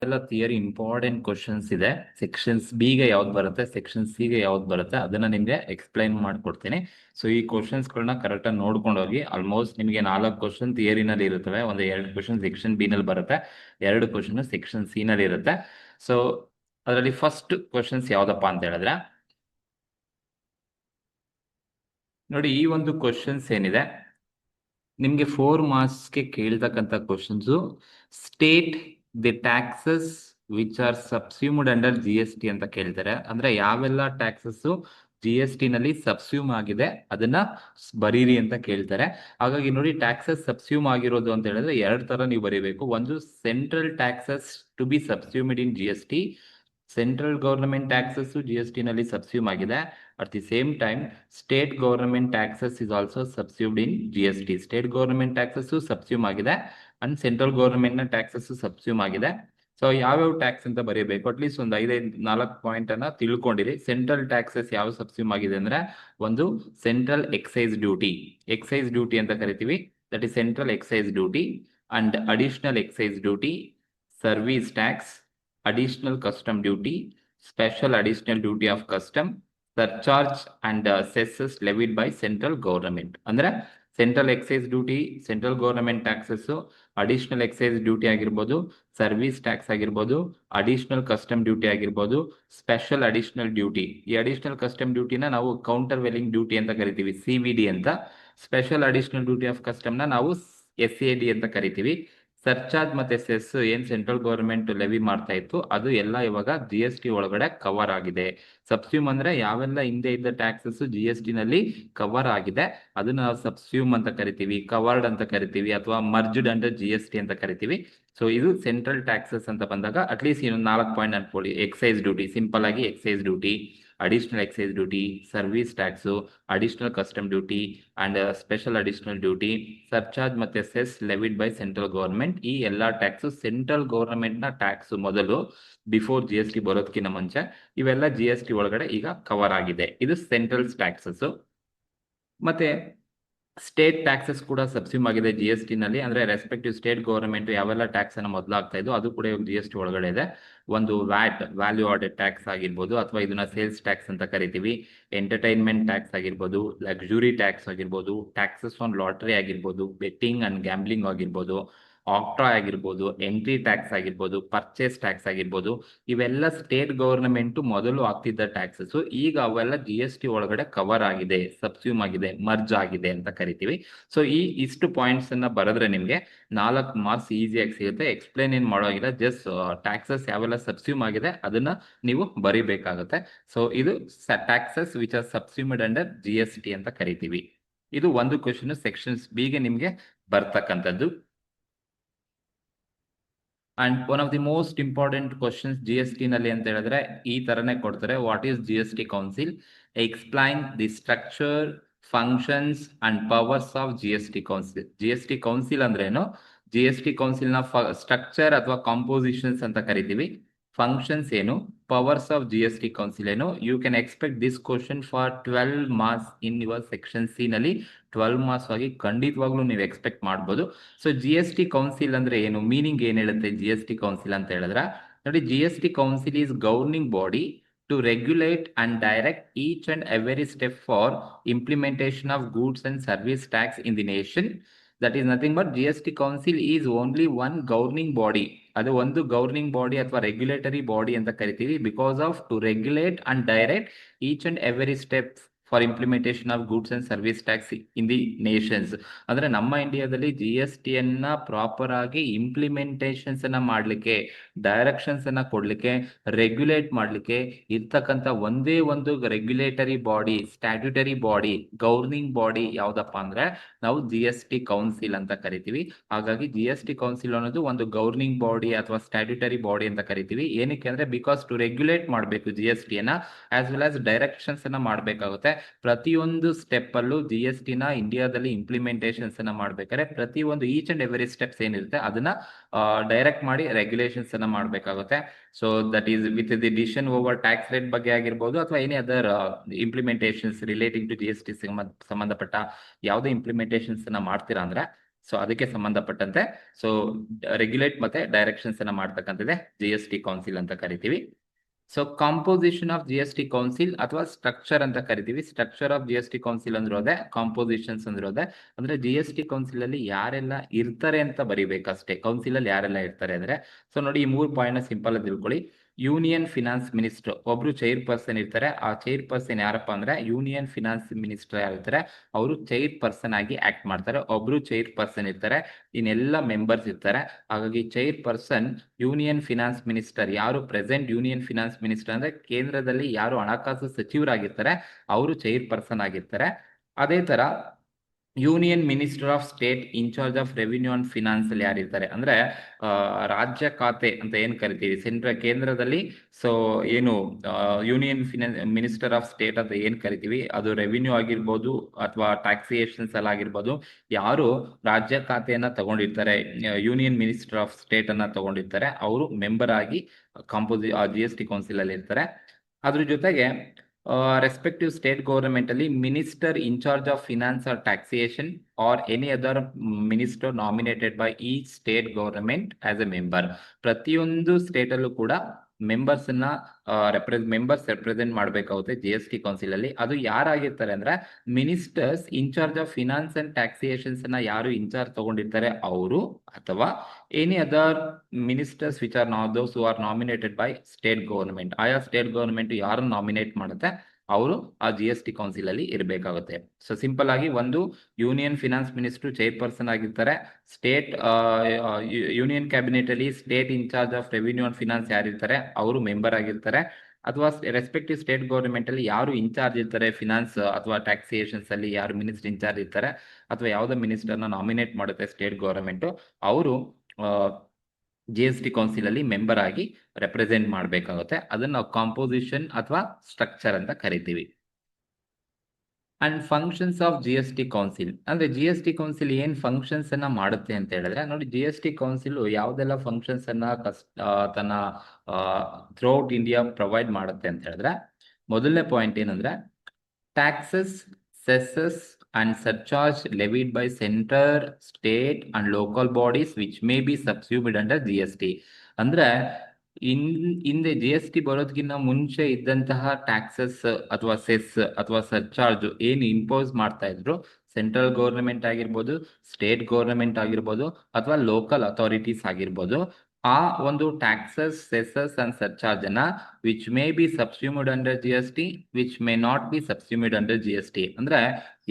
ಎಲ್ಲ theory important questions ಇದೆ. Sections ಬಿಗೆ ಯಾವ್ದು ಬರುತ್ತೆ, ಸೆಕ್ಷನ್ ಸಿ ಗೆ ಯಾವ್ದು ಬರುತ್ತೆ ಅದನ್ನ ನಿಮ್ಗೆ ಎಕ್ಸ್ಪ್ಲೈನ್ ಮಾಡ್ಕೊಡ್ತೀನಿ. ಸೊ ಈ ಕ್ವಶನ್ಸ್ಗಳನ್ನ ಕರೆಕ್ಟಾಗಿ ನೋಡ್ಕೊಂಡು ಹೋಗಿ. ಆಲ್ಮೋಸ್ಟ್ ನಿಮಗೆ 4 ಕ್ವಶನ್ ಥಿಯರಿನಲ್ಲಿ ಇರುತ್ತವೆ, ಒಂದು 2 ಕ್ವಶನ್ ಸೆಕ್ಷನ್ ಬಿ ನಲ್ಲಿ ಬರುತ್ತೆ, 2 ಕ್ವಶನ್ ಸೆಕ್ಷನ್ ಸಿ ನಲ್ಲಿ ಇರುತ್ತೆ. ಸೊ ಅದರಲ್ಲಿ ಫಸ್ಟ್ ಕ್ವಶನ್ಸ್ ಯಾವ್ದಪ್ಪ ಅಂತ ಹೇಳಿದ್ರೆ ನೋಡಿ, ಈ ಒಂದು ಕ್ವಶನ್ಸ್ ಏನಿದೆ ನಿಮ್ಗೆ 4 ಮಾರ್ಕ್ಸ್ಗೆ ಕೇಳ್ತಕ್ಕಂಥ questions. State the taxes which are subsumed under GST ಅಂತ ಕೇಳ್ತಾರೆ. ಅಂದ್ರೆ ಯಾವೆಲ್ಲ ಟ್ಯಾಕ್ಸಸ್ GST ನಲ್ಲಿ ಸಬ್ಸ್ಯೂಮ್ ಆಗಿದೆ ಅದನ್ನ ಬರೀರಿ ಅಂತ ಕೇಳ್ತಾರೆ. ಹಾಗಾಗಿ ನೋಡಿ, ಟ್ಯಾಕ್ಸಸ್ ಸಬ್ಸ್ಯೂಮ್ ಆಗಿರೋದು ಅಂತ ಹೇಳಿದ್ರೆ 2 ತರ ನೀವು ಬರೀಬೇಕು. ಒಂದು, central taxes to be subsumed in GST. Central government taxes GST ನಲ್ಲಿ ಸಬ್ಸ್ಯೂಮ್ ಆಗಿದೆ. At the same time state government taxes is also subsumed in GST. State government taxes subsume ಆಗಿದೆ ಅಂಡ್ ಸೆಂಟ್ರಲ್ ಗವರ್ನಮೆಂಟ್ ನ taxes subsume ಆಗಿದೆ. So ಯಾವ್ಯಾವ tax ಅಂತ ಬರೀಬೇಕು, at least ಒಂದು 5-4 point ಅನ್ನ ತಿಳ್ಕೊಂಡಿರಿ. ಸೆಂಟ್ರಲ್ ಟ್ಯಾಕ್ಸಸ್ ಯಾವ ಸಬ್ಸ್ಯೂಮ್ ಆಗಿದೆ ಅಂದ್ರೆ, ಒಂದು ಸೆಂಟ್ರಲ್ ಎಕ್ಸೈಸ್ ಡ್ಯೂಟಿ ಅಂತ ಕರಿತೀವಿ, that is central excise duty. And additional excise duty, service tax, additional custom duty, special additional duty of custom, surcharge and cesses levied by central government. ಅಂದ್ರೆ central excise duty, central government taxes, additional excise duty ಆಗಿರ್ಬೋದು, service tax ಆಗಿರ್ಬೋದು, additional custom duty ಆಗಿರ್ಬೋದು, special additional duty. ಈ additional custom ಡ್ಯೂಟಿನ ನಾವು counter ವೆಲಿಂಗ್ duty ಅಂತ ಕರಿತೀವಿ, CVD ಅಂತ. Special additional duty of custom ನ ನಾವು SAD ಅಂತ ಕರಿತೀವಿ. ಸರ್ಚಾರ್ಜ್ ಮತ್ತೆ ಸೆಸ್ ಏನ್ ಸೆಂಟ್ರಲ್ ಗವರ್ಮೆಂಟ್ ಲೆವಿ ಮಾಡ್ತಾ ಇತ್ತು ಅದು ಎಲ್ಲ ಇವಾಗ GST ಒಳಗಡೆ ಕವರ್ ಆಗಿದೆ. ಸಬ್ಸ್ಯೂಮ್ ಅಂದ್ರೆ ಯಾವೆಲ್ಲ ಹಿಂದೆ ಇದ್ದ ಟ್ಯಾಕ್ಸಸ್ GST ನಲ್ಲಿ ಕವರ್ ಆಗಿದೆ ಅದನ್ನ ನಾವು ಸಬ್ಸ್ಯೂಮ್ ಅಂತ ಕರಿತೀವಿ, ಕವರ್ಡ್ ಅಂತ ಕರಿತೀವಿ, ಅಥವಾ ಮರ್ಜ್ಡ್ ಅಂಡರ್ GST ಅಂತ ಕರಿತೀವಿ. ಸೊ ಇದು ಸೆಂಟ್ರಲ್ ಟ್ಯಾಕ್ಸಸ್ ಅಂತ ಬಂದಾಗ ಅಟ್ಲೀಸ್ಟ್ ಇನ್ನೊಂದು 4 ಪಾಯಿಂಟ್ ಅನ್ಕೊಳ್ಳಿ. ಎಕ್ಸೈಸ್ ಡ್ಯೂಟಿ, ಸಿಂಪಲ್ ಆಗಿ excise duty, additional excise duty, service tax, additional custom duty and special additional duty, surcharge ಮತ್ತೆ cess levied by central government. ಈ ಎಲ್ಲಾ ಟ್ಯಾಕ್ಸ್ ಸೆಂಟ್ರಲ್ ಗವರ್ನಮೆಂಟ್ ನ ಟ್ಯಾಕ್ಸ್ ಮೊದಲು, ಬಿಫೋರ್ GST ಬರೋದಕ್ಕಿಂತ ಮುಂಚೆ ಇವೆಲ್ಲ GST ಒಳಗಡೆ ಈಗ ಕವರ್ ಆಗಿದೆ. ಇದು ಸೆಂಟ್ರಲ್ ಟ್ಯಾಕ್ಸಸ್. ಮತ್ತೆ ಸ್ಟೇಟ್ ಟ್ಯಾಕ್ಸಸ್ ಕೂಡ ಸಬ್ಸ್ಯೂಮ್ ಆಗಿದೆ GST ನಲ್ಲಿ. ಅಂದ್ರೆ ರೆಸ್ಪೆಕ್ಟಿವ್ ಸ್ಟೇಟ್ ಗವರ್ನಮೆಂಟ್ ಯಾವೆಲ್ಲ ಟ್ಯಾಕ್ಸ್ ಅನ್ನ ಮೊದಲಾಗ್ತಾ ಇದ್ದು ಅದು ಕೂಡ GST ಒಳಗಡೆ ಇದೆ. ಒಂದು ವ್ಯಾಟ್, ವ್ಯಾಲ್ಯೂ ಆಡೆಡ್ ಟ್ಯಾಕ್ಸ್ ಆಗಿರ್ಬೋದು, ಅಥವಾ ಇದನ್ನ ಸೇಲ್ಸ್ ಟ್ಯಾಕ್ಸ್ ಅಂತ ಕರಿತೀವಿ. ಎಂಟರ್ಟೈನ್ಮೆಂಟ್ ಟ್ಯಾಕ್ಸ್ ಆಗಿರ್ಬೋದು, ಲಕ್ಸುರಿ ಟ್ಯಾಕ್ಸ್ ಆಗಿರ್ಬೋದು, ಟ್ಯಾಕ್ಸಸ್ ಆನ್ ಲಾಟರಿ ಆಗಿರ್ಬೋದು, ಬೆಟ್ಟಿಂಗ್ ಅಂಡ್ ಗ್ಯಾಂಬ್ಲಿಂಗ್ ಆಗಿರ್ಬೋದು, ಆಕ್ಟ್ರಾ ಆಗಿರ್ಬೋದು, ಎಂಟ್ರಿ ಟ್ಯಾಕ್ಸ್ ಆಗಿರ್ಬೋದು, ಪರ್ಚೇಸ್ ಟ್ಯಾಕ್ಸ್ ಆಗಿರ್ಬೋದು. ಇವೆಲ್ಲ ಸ್ಟೇಟ್ ಗವರ್ನಮೆಂಟ್ ಮೊದಲು ಆಗ್ತಿದ್ದ ಟ್ಯಾಕ್ಸಸ್. ಈಗ ಅವೆಲ್ಲ GST ಒಳಗಡೆ ಕವರ್ ಆಗಿದೆ, ಸಬ್ಸ್ಯೂಮ್ ಆಗಿದೆ, ಮರ್ಜ್ ಆಗಿದೆ ಅಂತ ಕರಿತೀವಿ. ಸೊ ಇಷ್ಟು ಪಾಯಿಂಟ್ಸ್ ಅನ್ನ ಬರೆದ್ರೆ ನಿಮ್ಗೆ 4 ಮಾರ್ಕ್ಸ್ ಈಸಿಯಾಗಿ ಸಿಗುತ್ತೆ. ಎಕ್ಸ್ಪ್ಲೇನ್ ಏನ್ ಮಾಡೋಗಿಲ್ಲ, ಜಸ್ಟ್ ಟ್ಯಾಕ್ಸಸ್ ಯಾವೆಲ್ಲ ಸಬ್ಸ್ಯೂಮ್ ಆಗಿದೆ ಅದನ್ನ ನೀವು ಬರಿಬೇಕಾಗುತ್ತೆ. ಸೊ ಇದು taxes which are subsumed under GST ಅಂತ ಕರಿತೀವಿ. ಇದು ಒಂದು ಕ್ವಶನ್ ಸೆಕ್ಷನ್ಸ್ ಬಿಗೆ ನಿಮ್ಗೆ ಬರ್ತಕ್ಕಂಥದ್ದು. And one of the most important questions GST ನಲ್ಲಿ ಅಂತ ಹೇಳಿದ್ರೆ ಈ ತರನೇ ಕೊಡ್ತಾರೆ. What is GST council? Explain the structure, functions and powers of GST council. GST council ಅಂದ್ರೆ ಏನು? GST ಕೌನ್ಸಿಲ್ ನ ಸ್ಟ್ರಕ್ಚರ್ ಅಥವಾ ಕಾಂಪೋಸಿಷನ್ಸ್ ಅಂತ ಕರಿತೀವಿ. ಫಂಕ್ಷನ್ಸ್ ಏನು, ಪವರ್ಸ್ ಆಫ್ GST ಕೌನ್ಸಿಲ್ ಏನು? You can expect this question for 12 marks in your section C ನಲ್ಲಿ. 12 marks ಆಗಿ ಖಂಡಿತವಾಗ್ಲೂ ನೀವು ಎಕ್ಸ್ಪೆಕ್ಟ್ ಮಾಡ್ಬೋದು. ಸೊ GST ಕೌನ್ಸಿಲ್ ಅಂದ್ರೆ ಏನು, ಮೀನಿಂಗ್ ಏನ್ ಹೇಳುತ್ತೆ GST ಕೌನ್ಸಿಲ್ ಅಂತ ಹೇಳಿದ್ರೆ ನೋಡಿ, GST council is governing body to regulate and direct each and every step for implementation of goods and service tax in the nation. That is nothing but GST council is only one governing body. ಅದು ಒಂದು governing body ಅಥವಾ regulatory body ಅಂತ ಕರಿತೀವಿ. Because of to regulate and direct each and every step for implementation of goods and service tax in the nations. ಅಂದ್ರೆ ನಮ್ಮ ಇಂಡಿಯಾದಲ್ಲಿ GST ಅನ್ನ proper ಆಗಿ ಇಂಪ್ಲಿಮೆಂಟೇಷನ್ಸ್ ಅನ್ನ ಮಾಡ್ಲಿಕ್ಕೆ, ಡೈರೆಕ್ಷನ್ಸ್ ಅನ್ನ ಕೊಡ್ಲಿಕ್ಕೆ, ರೆಗ್ಯುಲೇಟ್ ಮಾಡ್ಲಿಕ್ಕೆ ಇರ್ತಕ್ಕಂಥ ಒಂದೇ ಒಂದು regulatory body, statutory body, governing body ಯಾವ್ದಪ್ಪ ಅಂದ್ರೆ ನಾವು GST ಕೌನ್ಸಿಲ್ ಅಂತ ಕರಿತೀವಿ. ಹಾಗಾಗಿ GST ಕೌನ್ಸಿಲ್ ಅನ್ನೋದು ಒಂದು ಗವರ್ನಿಂಗ್ ಬಾಡಿ ಅಥವಾ ಸ್ಟ್ಯಾಟ್ಯೂಟರಿ ಬಾಡಿ ಅಂತ ಕರಿತೀವಿ. ಏನಕ್ಕೆ ಅಂದ್ರೆ ಬಿಕಾಸ್ ಟು ರೆಗ್ಯುಲೇಟ್ ಮಾಡಬೇಕು GST ಅನ್ನ, ಆಸ್ ವೆಲ್ ಆಸ್ ಡೈರೆಕ್ಷನ್ಸ್ ಅನ್ನ ಮಾಡಬೇಕಾಗುತ್ತೆ. ಪ್ರತಿಯೊಂದು ಸ್ಟೆಪ್ ಅಲ್ಲೂ GST ನ ಇಂಡಿಯಾದಲ್ಲಿ ಇಂಪ್ಲಿಮೆಂಟೇಷನ್ಸ್ ಅನ್ನ ಮಾಡ್ಬೇಕಾದ್ರೆ ಪ್ರತಿಯೊಂದು ಈಚ್ ಅಂಡ್ ಎವರಿ ಸ್ಟೆಪ್ಸ್ ಏನಿರುತ್ತೆ ಅದನ್ನ ಡೈರೆಕ್ಟ್ ಮಾಡಿ ರೆಗ್ಯುಲೇಷನ್ಸ್ ಅನ್ನ ಮಾಡಬೇಕಾಗುತ್ತೆ. So that is with the decision over tax rate ಬಗ್ಗೆ ಆಗಿರ್ಬೋದು, ಅಥವಾ any other implementations relating to GST ಸಂಬಂಧಪಟ್ಟ ಯಾವುದೇ ಇಂಪ್ಲಿಮೆಂಟೇಷನ್ಸ್ ಅನ್ನ ಮಾಡ್ತೀರಾ ಅಂದ್ರೆ ಸೊ ಅದಕ್ಕೆ ಸಂಬಂಧಪಟ್ಟಂತೆ ಸೊ ರೆಗ್ಯುಲೇಟ್ ಮತ್ತೆ ಡೈರೆಕ್ಷನ್ಸ್ ಅನ್ನ ಮಾಡ್ತಕ್ಕಂಥದ್ದೇ GST ಕೌನ್ಸಿಲ್ ಅಂತ ಕರಿತೀವಿ. So composition of GST council ಅಥವಾ ಸ್ಟ್ರಕ್ಚರ್ ಅಂತ ಕರಿತೀವಿ. ಸ್ಟ್ರಕ್ಚರ್ ಆಫ್ GST ಕೌನ್ಸಿಲ್ ಅಂದ್ರೂ ಅದೇ, ಕಾಂಪೋಸಿಷನ್ಸ್ ಅಂದ್ರೂ ಅದೇ. ಅಂದ್ರೆ GST ಕೌನ್ಸಿಲ್ ಅಲ್ಲಿ ಯಾರೆಲ್ಲ ಇರ್ತಾರೆ ಅಂತ ಬರಿಬೇಕಷ್ಟೇ. ಕೌನ್ಸಿಲ್ ಅಲ್ಲಿ ಯಾರೆಲ್ಲ ಇರ್ತಾರೆ ಅಂದ್ರೆ, ಸೊ ನೋಡಿ ಈ 3 ಪಾಯಿಂಟ್ ನ ಸಿಂಪಲ್ ಆಗಿ ತಿಳ್ಕೊಳ್ಳಿ. ಯೂನಿಯನ್ ಫಿನಾನ್ಸ್ ಮಿನಿಸ್ಟರ್ ಒಬ್ರು ಚೈರ್ ಪರ್ಸನ್ ಇರ್ತಾರೆ. ಆ ಚೈರ್ ಪರ್ಸನ್ ಯಾರಪ್ಪ ಅಂದ್ರೆ ಯೂನಿಯನ್ ಫಿನಾನ್ಸ್ ಮಿನಿಸ್ಟರ್ ಯಾರಿರ್ತಾರೆ ಅವರು ಚೈರ್ ಪರ್ಸನ್ ಆಗಿ ಆಕ್ಟ್ ಮಾಡ್ತಾರೆ. ಒಬ್ರು ಚೈರ್ ಪರ್ಸನ್ ಇರ್ತಾರೆ, ಇನ್ನೆಲ್ಲ ಮೆಂಬರ್ಸ್ ಇರ್ತಾರೆ. ಹಾಗಾಗಿ chair person union finance minister, ಯಾರು ಪ್ರೆಸೆಂಟ್ ಯೂನಿಯನ್ ಫಿನಾನ್ಸ್ ಮಿನಿಸ್ಟರ್ ಅಂದ್ರೆ ಕೇಂದ್ರದಲ್ಲಿ ಯಾರು ಹಣಕಾಸು ಸಚಿವರಾಗಿರ್ತಾರೆ ಅವರು ಚೈರ್ ಪರ್ಸನ್ ಆಗಿರ್ತಾರೆ. ಅದೇ ತರ union minister of state in charge of revenue and finance ಅಲ್ಲಿ ಯಾರಿರ್ತಾರೆ ಅಂದ್ರೆ ರಾಜ್ಯ ಖಾತೆ ಅಂತ ಏನ್ ಕರಿತೀವಿ, ಕೇಂದ್ರದಲ್ಲಿ. ಸೊ ಏನು ಯೂನಿಯನ್ ಮಿನಿಸ್ಟರ್ ಆಫ್ ಸ್ಟೇಟ್ ಅಂತ ಏನ್ ಕರಿತೀವಿ, ಅದು ರೆವಿನ್ಯೂ ಆಗಿರ್ಬೋದು ಅಥವಾ ಟ್ಯಾಕ್ಸಿಯೇಷನ್ಸ್ ಅಲ್ಲಿ ಆಗಿರ್ಬೋದು. ಯಾರು ರಾಜ್ಯ ಖಾತೆಯನ್ನ ತಗೊಂಡಿರ್ತಾರೆ, ಯೂನಿಯನ್ ಮಿನಿಸ್ಟರ್ ಆಫ್ ಸ್ಟೇಟ್ ಅನ್ನ ತಗೊಂಡಿರ್ತಾರೆ, ಅವರು ಮೆಂಬರ್ ಆಗಿ GST ಕೌನ್ಸಿಲ್ ಅಲ್ಲಿ ಇರ್ತಾರೆ. ಅದ್ರ ಜೊತೆಗೆ respective state government ಅಲ್ಲಿ minister in charge of finance or taxation or any other minister nominated by each state government as a member. ಪ್ರತಿಯೊಂದು ಸ್ಟೇಟ್ ಅಲ್ಲೂ ಕೂಡ ಮೆಂಬರ್ಸ್ ರೆಪ್ರೆಸೆಂಟ್ ಮಾಡಬೇಕಾಗುತ್ತೆ GST ಕೌನ್ಸಿಲ್ ಅಲ್ಲಿ. ಅದು ಯಾರಾಗಿರ್ತಾರೆ ಅಂದ್ರೆ ministers in charge of finance and taxations ಅನ್ನ ಯಾರು ಇನ್ಚಾರ್ಜ್ ತಗೊಂಡಿರ್ತಾರೆ ಅವರು, ಅಥವಾ any other ministers which are those who are nominated by state government. ಆಯಾ ಸ್ಟೇಟ್ ಗವರ್ಮೆಂಟ್ ಯಾರು ನಾಮಿನೇಟ್ ಮಾಡುತ್ತೆ ಅವರು ಆ GST ಕೌನ್ಸಿಲ್ ಅಲ್ಲಿ ಇರಬೇಕಾಗುತ್ತೆ. ಸೊ ಸಿಂಪಲ್ ಆಗಿ ಒಂದು union finance minister chairperson ಆಗಿರ್ತಾರೆ. ಸ್ಟೇಟ್ ಯೂನಿಯನ್ ಕ್ಯಾಬಿನೆಟ್ ಅಲ್ಲಿ state in charge of revenue and finance ಯಾರಿರ್ತಾರೆ ಅವರು ಮೆಂಬರ್ ಆಗಿರ್ತಾರೆ. ಅಥವಾ ರೆಸ್ಪೆಕ್ಟಿವ್ ಸ್ಟೇಟ್ ಗವರ್ಮೆಂಟ್ ಅಲ್ಲಿ ಯಾರು ಇನ್ಚಾರ್ಜ್ ಇರ್ತಾರೆ ಫಿನಾನ್ಸ್ ಅಥವಾ ಟ್ಯಾಕ್ಸಿಯೇಷನ್ಸ್ ಅಲ್ಲಿ ಯಾರು ಮಿನಿಸ್ಟರ್ ಇನ್ಚಾರ್ಜ್ ಇರ್ತಾರೆ ಅಥವಾ ಯಾವುದೋ ಮಿನಿಸ್ಟರ್ನ ನಾಮಿನೇಟ್ ಮಾಡುತ್ತೆ ಸ್ಟೇಟ್ ಗವರ್ಮೆಂಟ್, ಅವರು GST ಕೌನ್ಸಿಲ್ ಅಲ್ಲಿ ಮೆಂಬರ್ ಆಗಿ ರೆಪ್ರೆಸೆಂಟ್ ಮಾಡಬೇಕಾಗುತ್ತೆ. ಅದನ್ನ ನಾವು ಕಾಂಪೋಸಿಷನ್ ಅಥವಾ ಸ್ಟ್ರಕ್ಚರ್ ಅಂತ ಕರಿತೀವಿ. And functions of GST council ಅಂದ್ರೆ GST ಕೌನ್ಸಿಲ್ ಏನ್ ಫಂಕ್ಷನ್ಸ್ ಅನ್ನ ಮಾಡುತ್ತೆ ಅಂತ ಹೇಳಿದ್ರೆ, ನೋಡಿ GST ಕೌನ್ಸಿಲ್ ಯಾವ್ದೆಲ್ಲ ಫಂಕ್ಷನ್ಸ್ ಅನ್ನ ತನ್ನ ಥ್ರೂಔಟ್ ಇಂಡಿಯಾ ಪ್ರೊವೈಡ್ ಮಾಡುತ್ತೆ ಅಂತ ಹೇಳಿದ್ರೆ, ಮೊದಲನೇ ಪಾಯಿಂಟ್ ಏನಂದ್ರೆ taxes, ಸೆಸಸ್ and surcharge levied by center, state and local bodies which may be subsumed under GST. ಅಂದ್ರೆ ಹಿಂದೆ GST ಬರೋದಕ್ಕಿಂತ ಮುಂಚೆ ಇದ್ದಂತಹ ಟ್ಯಾಕ್ಸಸ್ ಅಥವಾ ಸೆಸ್ ಅಥವಾ ಸರ್ಚಾರ್ಜ್ ಏನು ಇಂಪೋಸ್ ಮಾಡ್ತಾ ಇದ್ರು, ಸೆಂಟ್ರಲ್ ಗವರ್ಮೆಂಟ್ ಆಗಿರ್ಬೋದು, ಸ್ಟೇಟ್ ಗವರ್ಮೆಂಟ್ ಆಗಿರ್ಬೋದು ಅಥವಾ ಲೋಕಲ್ ಅಥಾರಿಟೀಸ್ ಆಗಿರ್ಬೋದು, ಆ ಒಂದು ಟ್ಯಾಕ್ಸಸ್, ಸೆಸಸ್ ಅಂಡ್ ಸರ್ಚಾರ್ಜ್ ಅನ್ನ which may be subsumed under GST, which may not be subsumed under GST. ಅಂದ್ರೆ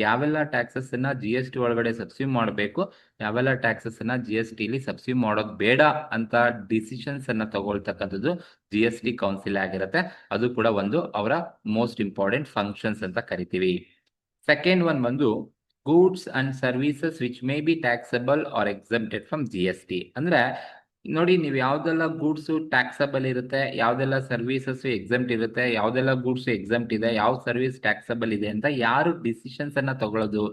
ಯಾವೆಲ್ಲ ಟ್ಯಾಕ್ಸಸ್ ಅನ್ನ GST ಒಳಗಡೆ ಸಬ್ಸ್ಯೂಮ್ ಮಾಡಬೇಕು, ಯಾವೆಲ್ಲ ಟ್ಯಾಕ್ಸಸ್ ಅನ್ನ GST ಲಿ ಸಬ್ಸ್ಯೂಮ್ ಮಾಡೋದು ಬೇಡ ಅಂತ ಡಿಸಿಷನ್ಸ್ ಅನ್ನ ತಗೊಳ್ತಕ್ಕಂಥದ್ದು GST ಕೌನ್ಸಿಲ್ ಆಗಿರುತ್ತೆ. ಅದು ಕೂಡ ಒಂದು ಅವರ ಮೋಸ್ಟ್ ಇಂಪಾರ್ಟೆಂಟ್ ಫಂಕ್ಷನ್ಸ್ ಅಂತ ಕರಿತೀವಿ. ಸೆಕೆಂಡ್ ಒನ್ ಬಂದು goods and services which may be taxable or exempted from GST. ಅಂದ್ರೆ ನೋಡಿ, ನೀವು ಯಾವ್ದೆಲ್ಲ ಗೂಡ್ಸ್ ಟ್ಯಾಕ್ಸಬಲ್ ಇರುತ್ತೆ, ಯಾವ್ದೆಲ್ಲ ಸರ್ವಿಸಸ್ ಎಕ್ಸೆಂಪ್ಟ್ ಇರುತ್ತೆ, ಯಾವ್ದೆಲ್ಲ ಗೂಡ್ಸ್ ಎಕ್ಸೆಂಪ್ಟ್ ಇದೆ, ಯಾವ ಸರ್ವಿಸ್ ಟ್ಯಾಕ್ಸಬಲ್ ಇದೆ ಅಂತ ಯಾರು ಡಿಸಿಷನ್ಸ್ ಅನ್ನ ತಗೊಳ್ಳೋದು,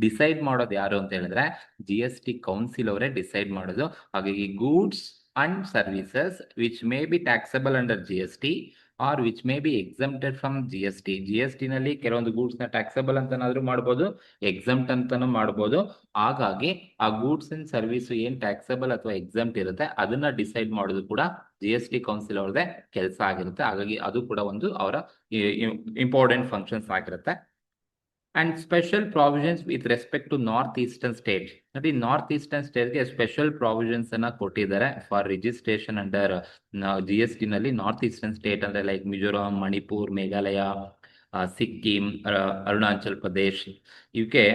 ಡಿಸೈಡ್ ಮಾಡೋದು ಯಾರು ಅಂತ ಹೇಳಿದ್ರೆ GST ಕೌನ್ಸಿಲ್ ಅವರೇ ಡಿಸೈಡ್ ಮಾಡೋದು. ಹಾಗಾಗಿ goods and services which may be taxable under GST or which may be exempted from GST. GST ನಲ್ಲಿ ಕೆಲವೊಂದು ಗೂಡ್ಸ್ ನ ಟ್ಯಾಕ್ಸಬಲ್ ಅಂತನಾದ್ರೂ ಮಾಡ್ಬೋದು, ಎಕ್ಸೆಂಪ್ಟ್ ಅಂತಾನು ಮಾಡ್ಬೋದು. ಹಾಗಾಗಿ ಆ ಗೂಡ್ಸ್ ಅಂಡ್ ಸರ್ವಿಸ್ ಏನ್ ಟ್ಯಾಕ್ಸಬಲ್ ಅಥವಾ ಎಕ್ಸೆಂಪ್ಟ್ ಇರುತ್ತೆ ಅದನ್ನ ಡಿಸೈಡ್ ಮಾಡೋದು ಕೂಡ GST ಕೌನ್ಸಿಲ್ ಅವ್ರದೇ ಕೆಲಸ ಆಗಿರುತ್ತೆ. ಹಾಗಾಗಿ ಅದು ಕೂಡ ಒಂದು ಅವರ ಇಂಪಾರ್ಟೆಂಟ್ ಫಂಕ್ಷನ್ಸ್ ಆಗಿರುತ್ತೆ. And special provisions with respect to north eastern state. ನೋಡಿ, ನಾರ್ತ್ ಈಸ್ಟರ್ನ್ ಸ್ಟೇಟ್ಗೆ ಸ್ಪೆಷಲ್ ಪ್ರಾವಿಷನ್ಸ್ ಅನ್ನ ಕೊಟ್ಟಿದ್ದಾರೆ ಫಾರ್ ರಿಜಿಸ್ಟ್ರೇಷನ್ ಅಂಡರ್ GST ನಲ್ಲಿ. ನಾರ್ತ್ ಈಸ್ಟರ್ನ್ ಸ್ಟೇಟ್ ಅಂದ್ರೆ ಲೈಕ್ ಮಿಜೋರಾಂ, ಮಣಿಪುರ್, ಮೇಘಾಲಯ, ಸಿಕ್ಕಿಂ, ಅರುಣಾಚಲ್ ಪ್ರದೇಶ್, ಇವಕ್ಕೆ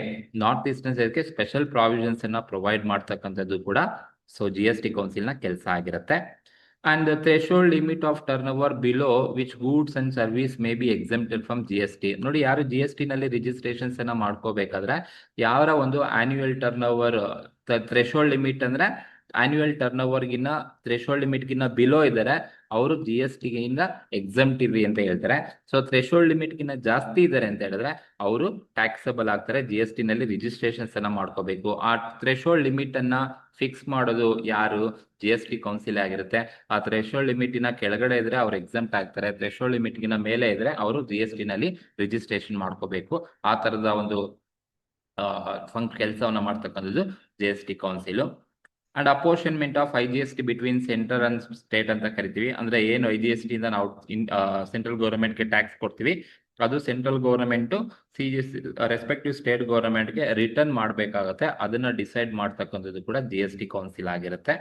ನಾರ್ತ್ ಈಸ್ಟರ್ನ್ ಸ್ಟೇಟ್ಗೆ ಸ್ಪೆಷಲ್ ಪ್ರಾವಿಷನ್ಸ್ ಅನ್ನ ಪ್ರೊವೈಡ್ ಮಾಡ್ತಕ್ಕಂಥದ್ದು ಕೂಡ ಸೊ GST ಕೌನ್ಸಿಲ್ ನ ಕೆಲಸ ಆಗಿರುತ್ತೆ. And the threshold limit of turnover below which goods and service may be exempted from GST. ನೋಡಿ, ಯಾರು GST ನಲ್ಲಿ ರಿಜಿಸ್ಟ್ರೇಷನ್ಸ್ ಅನ್ನ ಮಾಡ್ಕೋಬೇಕಾದ್ರೆ ಯಾರ ಒಂದು annual turnover threshold limit ಅಂದ್ರೆ ಆನ್ಯುವಲ್ ಟರ್ನ್ ಓವರ್ ಗಿನ್ನ ಥ್ರೆಶೋಲ್ಡ್ ಲಿಮಿಟ್ ಗಿನ್ನ ಬಿಲೋ ಇದ್ದಾರೆ ಅವರು GST ಗಿಂದ ಎಕ್ಸೆಂಪ್ಟ್ ಇರ್ರಿ ಅಂತ ಹೇಳ್ತಾರೆ. ಸೊ ಥ್ರೆಶೋಲ್ಡ್ ಲಿಮಿಟ್ ಗಿನ್ನ ಜಾಸ್ತಿ ಇದ್ದಾರೆ ಅಂತ ಹೇಳಿದ್ರೆ ಅವರು ಟ್ಯಾಕ್ಸಬಲ್ ಆಗ್ತಾರೆ, GST ನಲ್ಲಿ ರಿಜಿಸ್ಟ್ರೇಷನ್ಸ್ ಅನ್ನ ಮಾಡ್ಕೋಬೇಕು. ಆ ಥ್ರೆಶೋಲ್ಡ್ ಲಿಮಿಟ್ ಅನ್ನ ಫಿಕ್ಸ್ ಮಾಡೋದು ಯಾರು, GST ಕೌನ್ಸಿಲ್ ಆಗಿರುತ್ತೆ. ಆ ಥ್ರೆಶೋಲ್ಡ್ ಲಿಮಿಟಿನ ಕೆಳಗಡೆ ಇದ್ರೆ ಅವ್ರು ಎಕ್ಸೆಂಪ್ಟ್ ಆಗ್ತಾರೆ, ಥ್ರೆಶೋಲ್ಡ್ ಲಿಮಿಟ್ಗಿನ ಮೇಲೆ ಇದ್ರೆ ಅವರು GST ನಲ್ಲಿ ರಿಜಿಸ್ಟ್ರೇಷನ್ ಮಾಡ್ಕೋಬೇಕು. ಆ ತರದ ಒಂದು ಕೆಲಸವನ್ನ ಮಾಡ್ತಕ್ಕಂಥದ್ದು GST council. And apportionment of IGST between centre and state ಅಂತ ಕರಿತೀವಿ. ಅಂದ್ರೆ ಏನು IGST ಇಂದ ನಾವು ಸೆಂಟ್ರಲ್ ಗೌರ್ಮೆಂಟ್ಗೆ ಟ್ಯಾಕ್ಸ್ ಕೊಡ್ತೀವಿ, ಅದು ಸೆಂಟ್ರಲ್ ಗೌರ್ಮೆಂಟ್ ರೆಸ್ಪೆಕ್ಟಿವ್ ಸ್ಟೇಟ್ ಗೌರ್ಮೆಂಟ್ಗೆ ರಿಟರ್ನ್ ಮಾಡಬೇಕಾಗತ್ತೆ. ಅದನ್ನ ಡಿಸೈಡ್ ಮಾಡ್ತಕ್ಕಂಥದ್ದು ಕೂಡ GST ಕೌನ್ಸಿಲ್ ಆಗಿರುತ್ತೆ.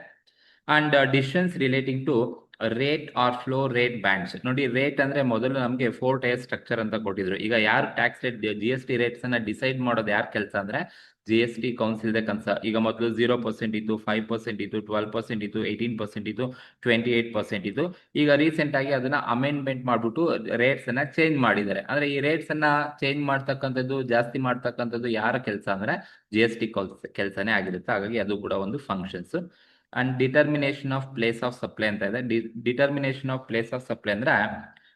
And decisions relating to rate or floor rate bands. ನೋಡಿ, ರೇಟ್ ಅಂದ್ರೆ ಮೊದಲು ನಮಗೆ 4 ಟೈರ್ ಸ್ಟ್ರಕ್ಚರ್ ಅಂತ ಕೊಟ್ಟಿದ್ರು. ಈಗ ಯಾರು ಟ್ಯಾಕ್ಸ್ ರೇಟ್ GST ರೇಟ್ಸ್ ಅನ್ನ ಡಿಸೈಡ್ ಮಾಡೋದು ಯಾರ ಕೆಲಸ ಅಂದ್ರೆ GST ಕೌನ್ಸಿಲ್ ಕೆಲಸ. ಈಗ ಮೊದಲು 0% ಇತ್ತು, 5% ಇತ್ತು, 12% ಇತ್ತು, 18% ಇತ್ತು, 28% ಇತ್ತು. ಈಗ ರೀಸೆಂಟ್ ಆಗಿ ಅದನ್ನ ಅಮೆಂಡ್ಮೆಂಟ್ ಮಾಡ್ಬಿಟ್ಟು ರೇಟ್ಸ್ ಅನ್ನ ಚೇಂಜ್ ಮಾಡಿದ್ದಾರೆ. ಅಂದ್ರೆ ಈ ರೇಟ್ಸ್ ಅನ್ನ ಚೇಂಜ್ ಮಾಡ್ತಕ್ಕಂಥದ್ದು, ಜಾಸ್ತಿ ಮಾಡ್ತಕ್ಕಂಥದ್ದು ಯಾರ ಕೆಲಸ ಅಂದ್ರೆ GST ಕೆಲಸನೇ ಆಗಿರುತ್ತೆ. ಹಾಗಾಗಿ ಅದು ಕೂಡ ಒಂದು functions. And determination of place of supply ಅಂತ ಇದೆ. Determination of place of supply ಅಂದ್ರೆ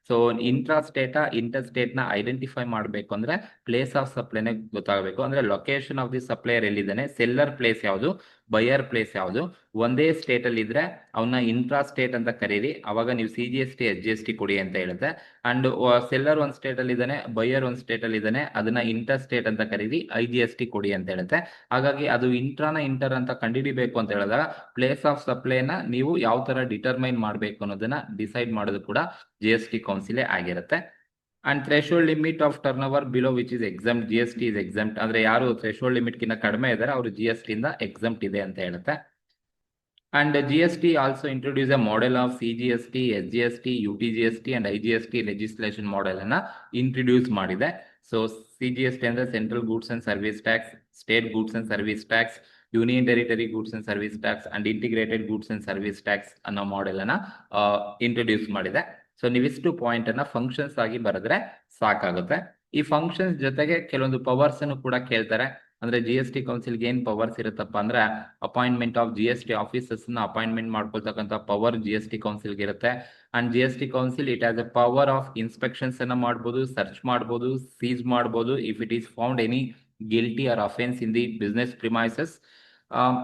ಸೊ ಇಂಟ್ರಾ ಇಂಟರ್ ಸ್ಟೇಟ್ ನ ಐಡೆಂಟಿಫೈ ಮಾಡಬೇಕು ಅಂದ್ರೆ ಪ್ಲೇಸ್ ಆಫ್ ಸಪ್ಲೈನೇ ಗೊತ್ತಾಗಬೇಕು. ಅಂದ್ರೆ ಲೊಕೇಶನ್ ಆಫ್ ದಿ ಸಪ್ಲೈಯರ್ ಎಲ್ಲಿದ್ದಾನೆ, ಸೆಲ್ಲರ್ ಪ್ಲೇಸ್ ಯಾವುದು, ಬಯರ್ ಪ್ಲೇಸ್ ಯಾವುದು, ಒಂದೇ ಸ್ಟೇಟ್ ಅಲ್ಲಿ ಇದ್ರೆ ಅವನ್ನ ಇಂಟ್ರಾ ಸ್ಟೇಟ್ ಅಂತ ಕರೀರಿ. ಅವಾಗ ನೀವು CGST SGST ಕೊಡಿ ಅಂತ ಹೇಳುತ್ತೆ. ಅಂಡ್ ಸೆಲ್ಲರ್ ಒಂದ್ ಸ್ಟೇಟ್ ಅಲ್ಲಿ ಇದ್ದಾನೆ, ಬಯರ್ ಒಂದ್ ಸ್ಟೇಟ್ ಅಲ್ಲಿ ಇದ್ದಾನೆ, ಅದನ್ನ ಇಂಟರ್ ಸ್ಟೇಟ್ ಅಂತ ಕರೀರಿ, IGST ಕೊಡಿ ಅಂತ ಹೇಳುತ್ತೆ. ಹಾಗಾಗಿ ಅದು ಇಂಟರ್ ಅಂತ ಕಂಡುಹಿಡಿಬೇಕು ಅಂತ ಹೇಳಿದಾಗ ಪ್ಲೇಸ್ ಆಫ್ ಸಪ್ಲೈನ ನೀವು ಯಾವ ತರ ಡಿಟರ್ಮೈನ್ ಮಾಡಬೇಕು ಅನ್ನೋದನ್ನ ಡಿಸೈಡ್ ಮಾಡೋದು ಕೂಡ GST ಕೌನ್ಸಿಲೇ ಆಗಿರುತ್ತೆ. And threshold limit of turn over below which is exempt, GST is exempt. ಅಂದ್ರೆ ಯಾರು ಥ್ರೆಶೋಲ್ಡ್ ಲಿಮಿಟ್ ಕಿಂತ ಕಡಿಮೆ ಇದ್ದಾರೆ ಅವರು GST ಇಂದ ಎಕ್ಸಮ್ಟ್ ಇದೆ ಅಂತ ಹೇಳುತ್ತೆ. And GST also introduced a model of CGST, SGST, UTGST and IGST legislation model ಅನ್ನ ಇಂಟ್ರೊಡ್ಯೂಸ್ ಮಾಡಿದೆ. ಸೊ CGST ಅಂದ್ರೆ central goods and service tax, state goods and service tax, union territory goods and service tax and integrated goods and service tax ಅನ್ನೋ model ಅನ್ನ introduce ಮಾಡಿದೆ. So ನೀವಿಷ್ಟು point ಅನ್ನ functions ಆಗಿ ಬರೆದ್ರೆ ಸಾಕಾಗುತ್ತೆ. ಈ ಫಂಕ್ಷನ್ಸ್ ಜೊತೆಗೆ ಕೆಲವೊಂದು ಪವರ್ಸ್ ಅನ್ನು ಕೂಡ ಕೇಳ್ತಾರೆ. ಅಂದ್ರೆ GST ಕೌನ್ಸಿಲ್ಗೆ ಏನ್ ಪವರ್ಸ್ ಇರುತ್ತಪ್ಪ ಅಂದ್ರೆ ಅಪಾಯಿಂಟ್ಮೆಂಟ್ ಆಫ್ GST ಆಫೀಸರ್ಸ್ ನ ಅಪಾಯಿಂಟ್ಮೆಂಟ್ ಮಾಡ್ಕೊಳ್ತಕ್ಕಂಥ ಪವರ್ GST ಕೌನ್ಸಿಲ್ಗೆ ಇರುತ್ತೆ. And GST council it has a power of inspections ಅನ್ನ ಮಾಡಬಹುದು, ಸರ್ಚ್ ಮಾಡಬಹುದು, ಸೀಸ್ ಮಾಡಬಹುದು if it is found any guilty or offence in the business premises.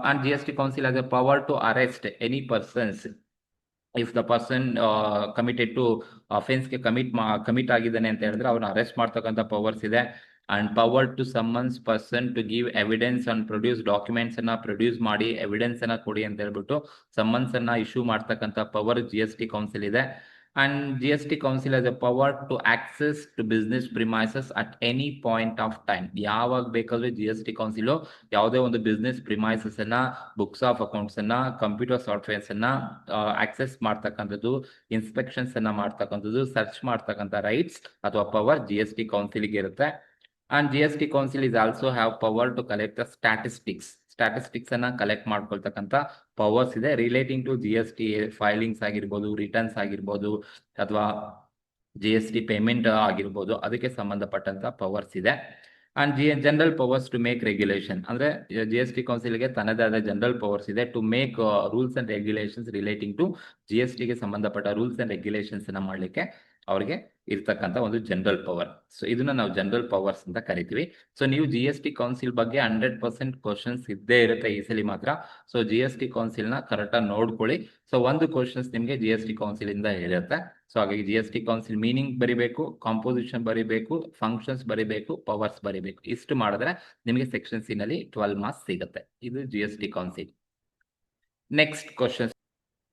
And GST council has a power to arrest any persons if the person committed to offence ಗೆ commit ಆಗಿದ್ದಾನೆ ಅಂತ ಹೇಳಿದ್ರೆ ಅವ್ರನ್ನ arrest ಮಾಡ್ತಕ್ಕಂಥ powers ಇದೆ. And power to summons person to give evidence and produce documents ಅನ್ನ produce ಮಾಡಿ evidence ಅನ್ನ ಕೊಡಿ ಅಂತ ಹೇಳ್ಬಿಟ್ಟು ಸಮ್ಮನ್ಸ್ ಅನ್ನ ಇಶ್ಯೂ ಮಾಡ್ತಕ್ಕಂಥ ಪವರ್ GST ಕೌನ್ಸಿಲ್ ಇದೆ. And GST council has a power to access to business premises at any point of time. ಯಾವಾಗ ಬೇಕಾದ್ರೂ GST ಕೌನ್ಸಿಲ್ ಯಾವುದೇ ಒಂದು ಬಿಸ್ನೆಸ್ ಪ್ರಿಮೈಸಸ್ ಅನ್ನ, ಬುಕ್ಸ್ ಆಫ್ ಅಕೌಂಟ್ಸ್ ಅನ್ನ, ಕಂಪ್ಯೂಟರ್ ಸಾಫ್ಟ್ವೇರ್ಸ್ ಅನ್ನ ಆಕ್ಸೆಸ್ ಮಾಡ್ತಕ್ಕಂಥದ್ದು, ಇನ್ಸ್ಪೆಕ್ಷನ್ಸ್ ಅನ್ನ ಮಾಡ್ತಕ್ಕಂಥದ್ದು, ಸರ್ಚ್ ಮಾಡ್ತಕ್ಕಂಥ ರೈಟ್ಸ್ ಅಥವಾ ಪವರ್ GST ಕೌನ್ಸಿಲ್ಗೆ ಇರುತ್ತೆ. And GST council is also have power to collect the statistics ಅನ್ನ ಕಲೆಕ್ಟ್ ಮಾಡ್ಕೊಳ್ತಕ್ಕಂಥ ಪವರ್ಸ್ ಇದೆ ರಿಲೇಟಿಂಗ್ ಟು GST ಫೈಲಿಂಗ್ಸ್ ಆಗಿರ್ಬೋದು, ರಿಟರ್ನ್ಸ್ ಆಗಿರ್ಬೋದು ಅಥವಾ GST ಪೇಮೆಂಟ್ ಆಗಿರ್ಬೋದು, ಅದಕ್ಕೆ ಸಂಬಂಧಪಟ್ಟಂತ ಪವರ್ಸ್ ಇದೆ. And general powers to make regulation. ಅಂದ್ರೆ GST ಕೌನ್ಸಿಲ್ಗೆ ತನ್ನದೇ ಆದ ಜನರಲ್ ಪವರ್ಸ್ ಇದೆ to make rules and regulations relating to GST ಗೆ ಸಂಬಂಧಪಟ್ಟ ರೂಲ್ಸ್ ಅಂಡ್ ರೆಗ್ಯುಲೇಷನ್ಸ್ ಅನ್ನ ಮಾಡ್ಲಿಕ್ಕೆ ಅವ್ರಿಗೆ ಇರ್ತಕ್ಕಂಥ ಒಂದು ಜನರಲ್ ಪವರ್. ಸೊ ಇದನ್ನ ನಾವು ಜನರಲ್ ಪವರ್ಸ್ ಅಂತ ಕರಿತೀವಿ. ಸೊ ನೀವು GST ಕೌನ್ಸಿಲ್ ಬಗ್ಗೆ 100% ಕ್ವಶನ್ಸ್ ಇದ್ದೇ ಇರುತ್ತೆ ಈ ಸಲ ಮಾತ್ರ. ಸೊ GST ಕೌನ್ಸಿಲ್ ನ ಕರೆಕ್ಟ್ ಆಗಿ ನೋಡ್ಕೊಳ್ಳಿ. ಸೊ ಒಂದು ಕ್ವಶನ್ಸ್ ನಿಮ್ಗೆ GST ಕೌನ್ಸಿಲ್ ಇಂದ ಇರುತ್ತೆ. ಸೊ ಹಾಗಾಗಿ GST ಕೌನ್ಸಿಲ್ ಮೀನಿಂಗ್ ಬರಿಬೇಕು, ಕಾಂಪೋಸಿಷನ್ ಬರಿಬೇಕು, ಫಂಕ್ಷನ್ಸ್ ಬರಿಬೇಕು, ಪವರ್ಸ್ ಬರಿಬೇಕು. ಇಷ್ಟು ಮಾಡಿದ್ರೆ ನಿಮಗೆ ಸೆಕ್ಷನ್ ಸಿ ನಲ್ಲಿ 12 ಮಾರ್ಕ್ಸ್ ಸಿಗುತ್ತೆ. ಇದು GST ಕೌನ್ಸಿಲ್. ನೆಕ್ಸ್ಟ್ ಕ್ವಶನ್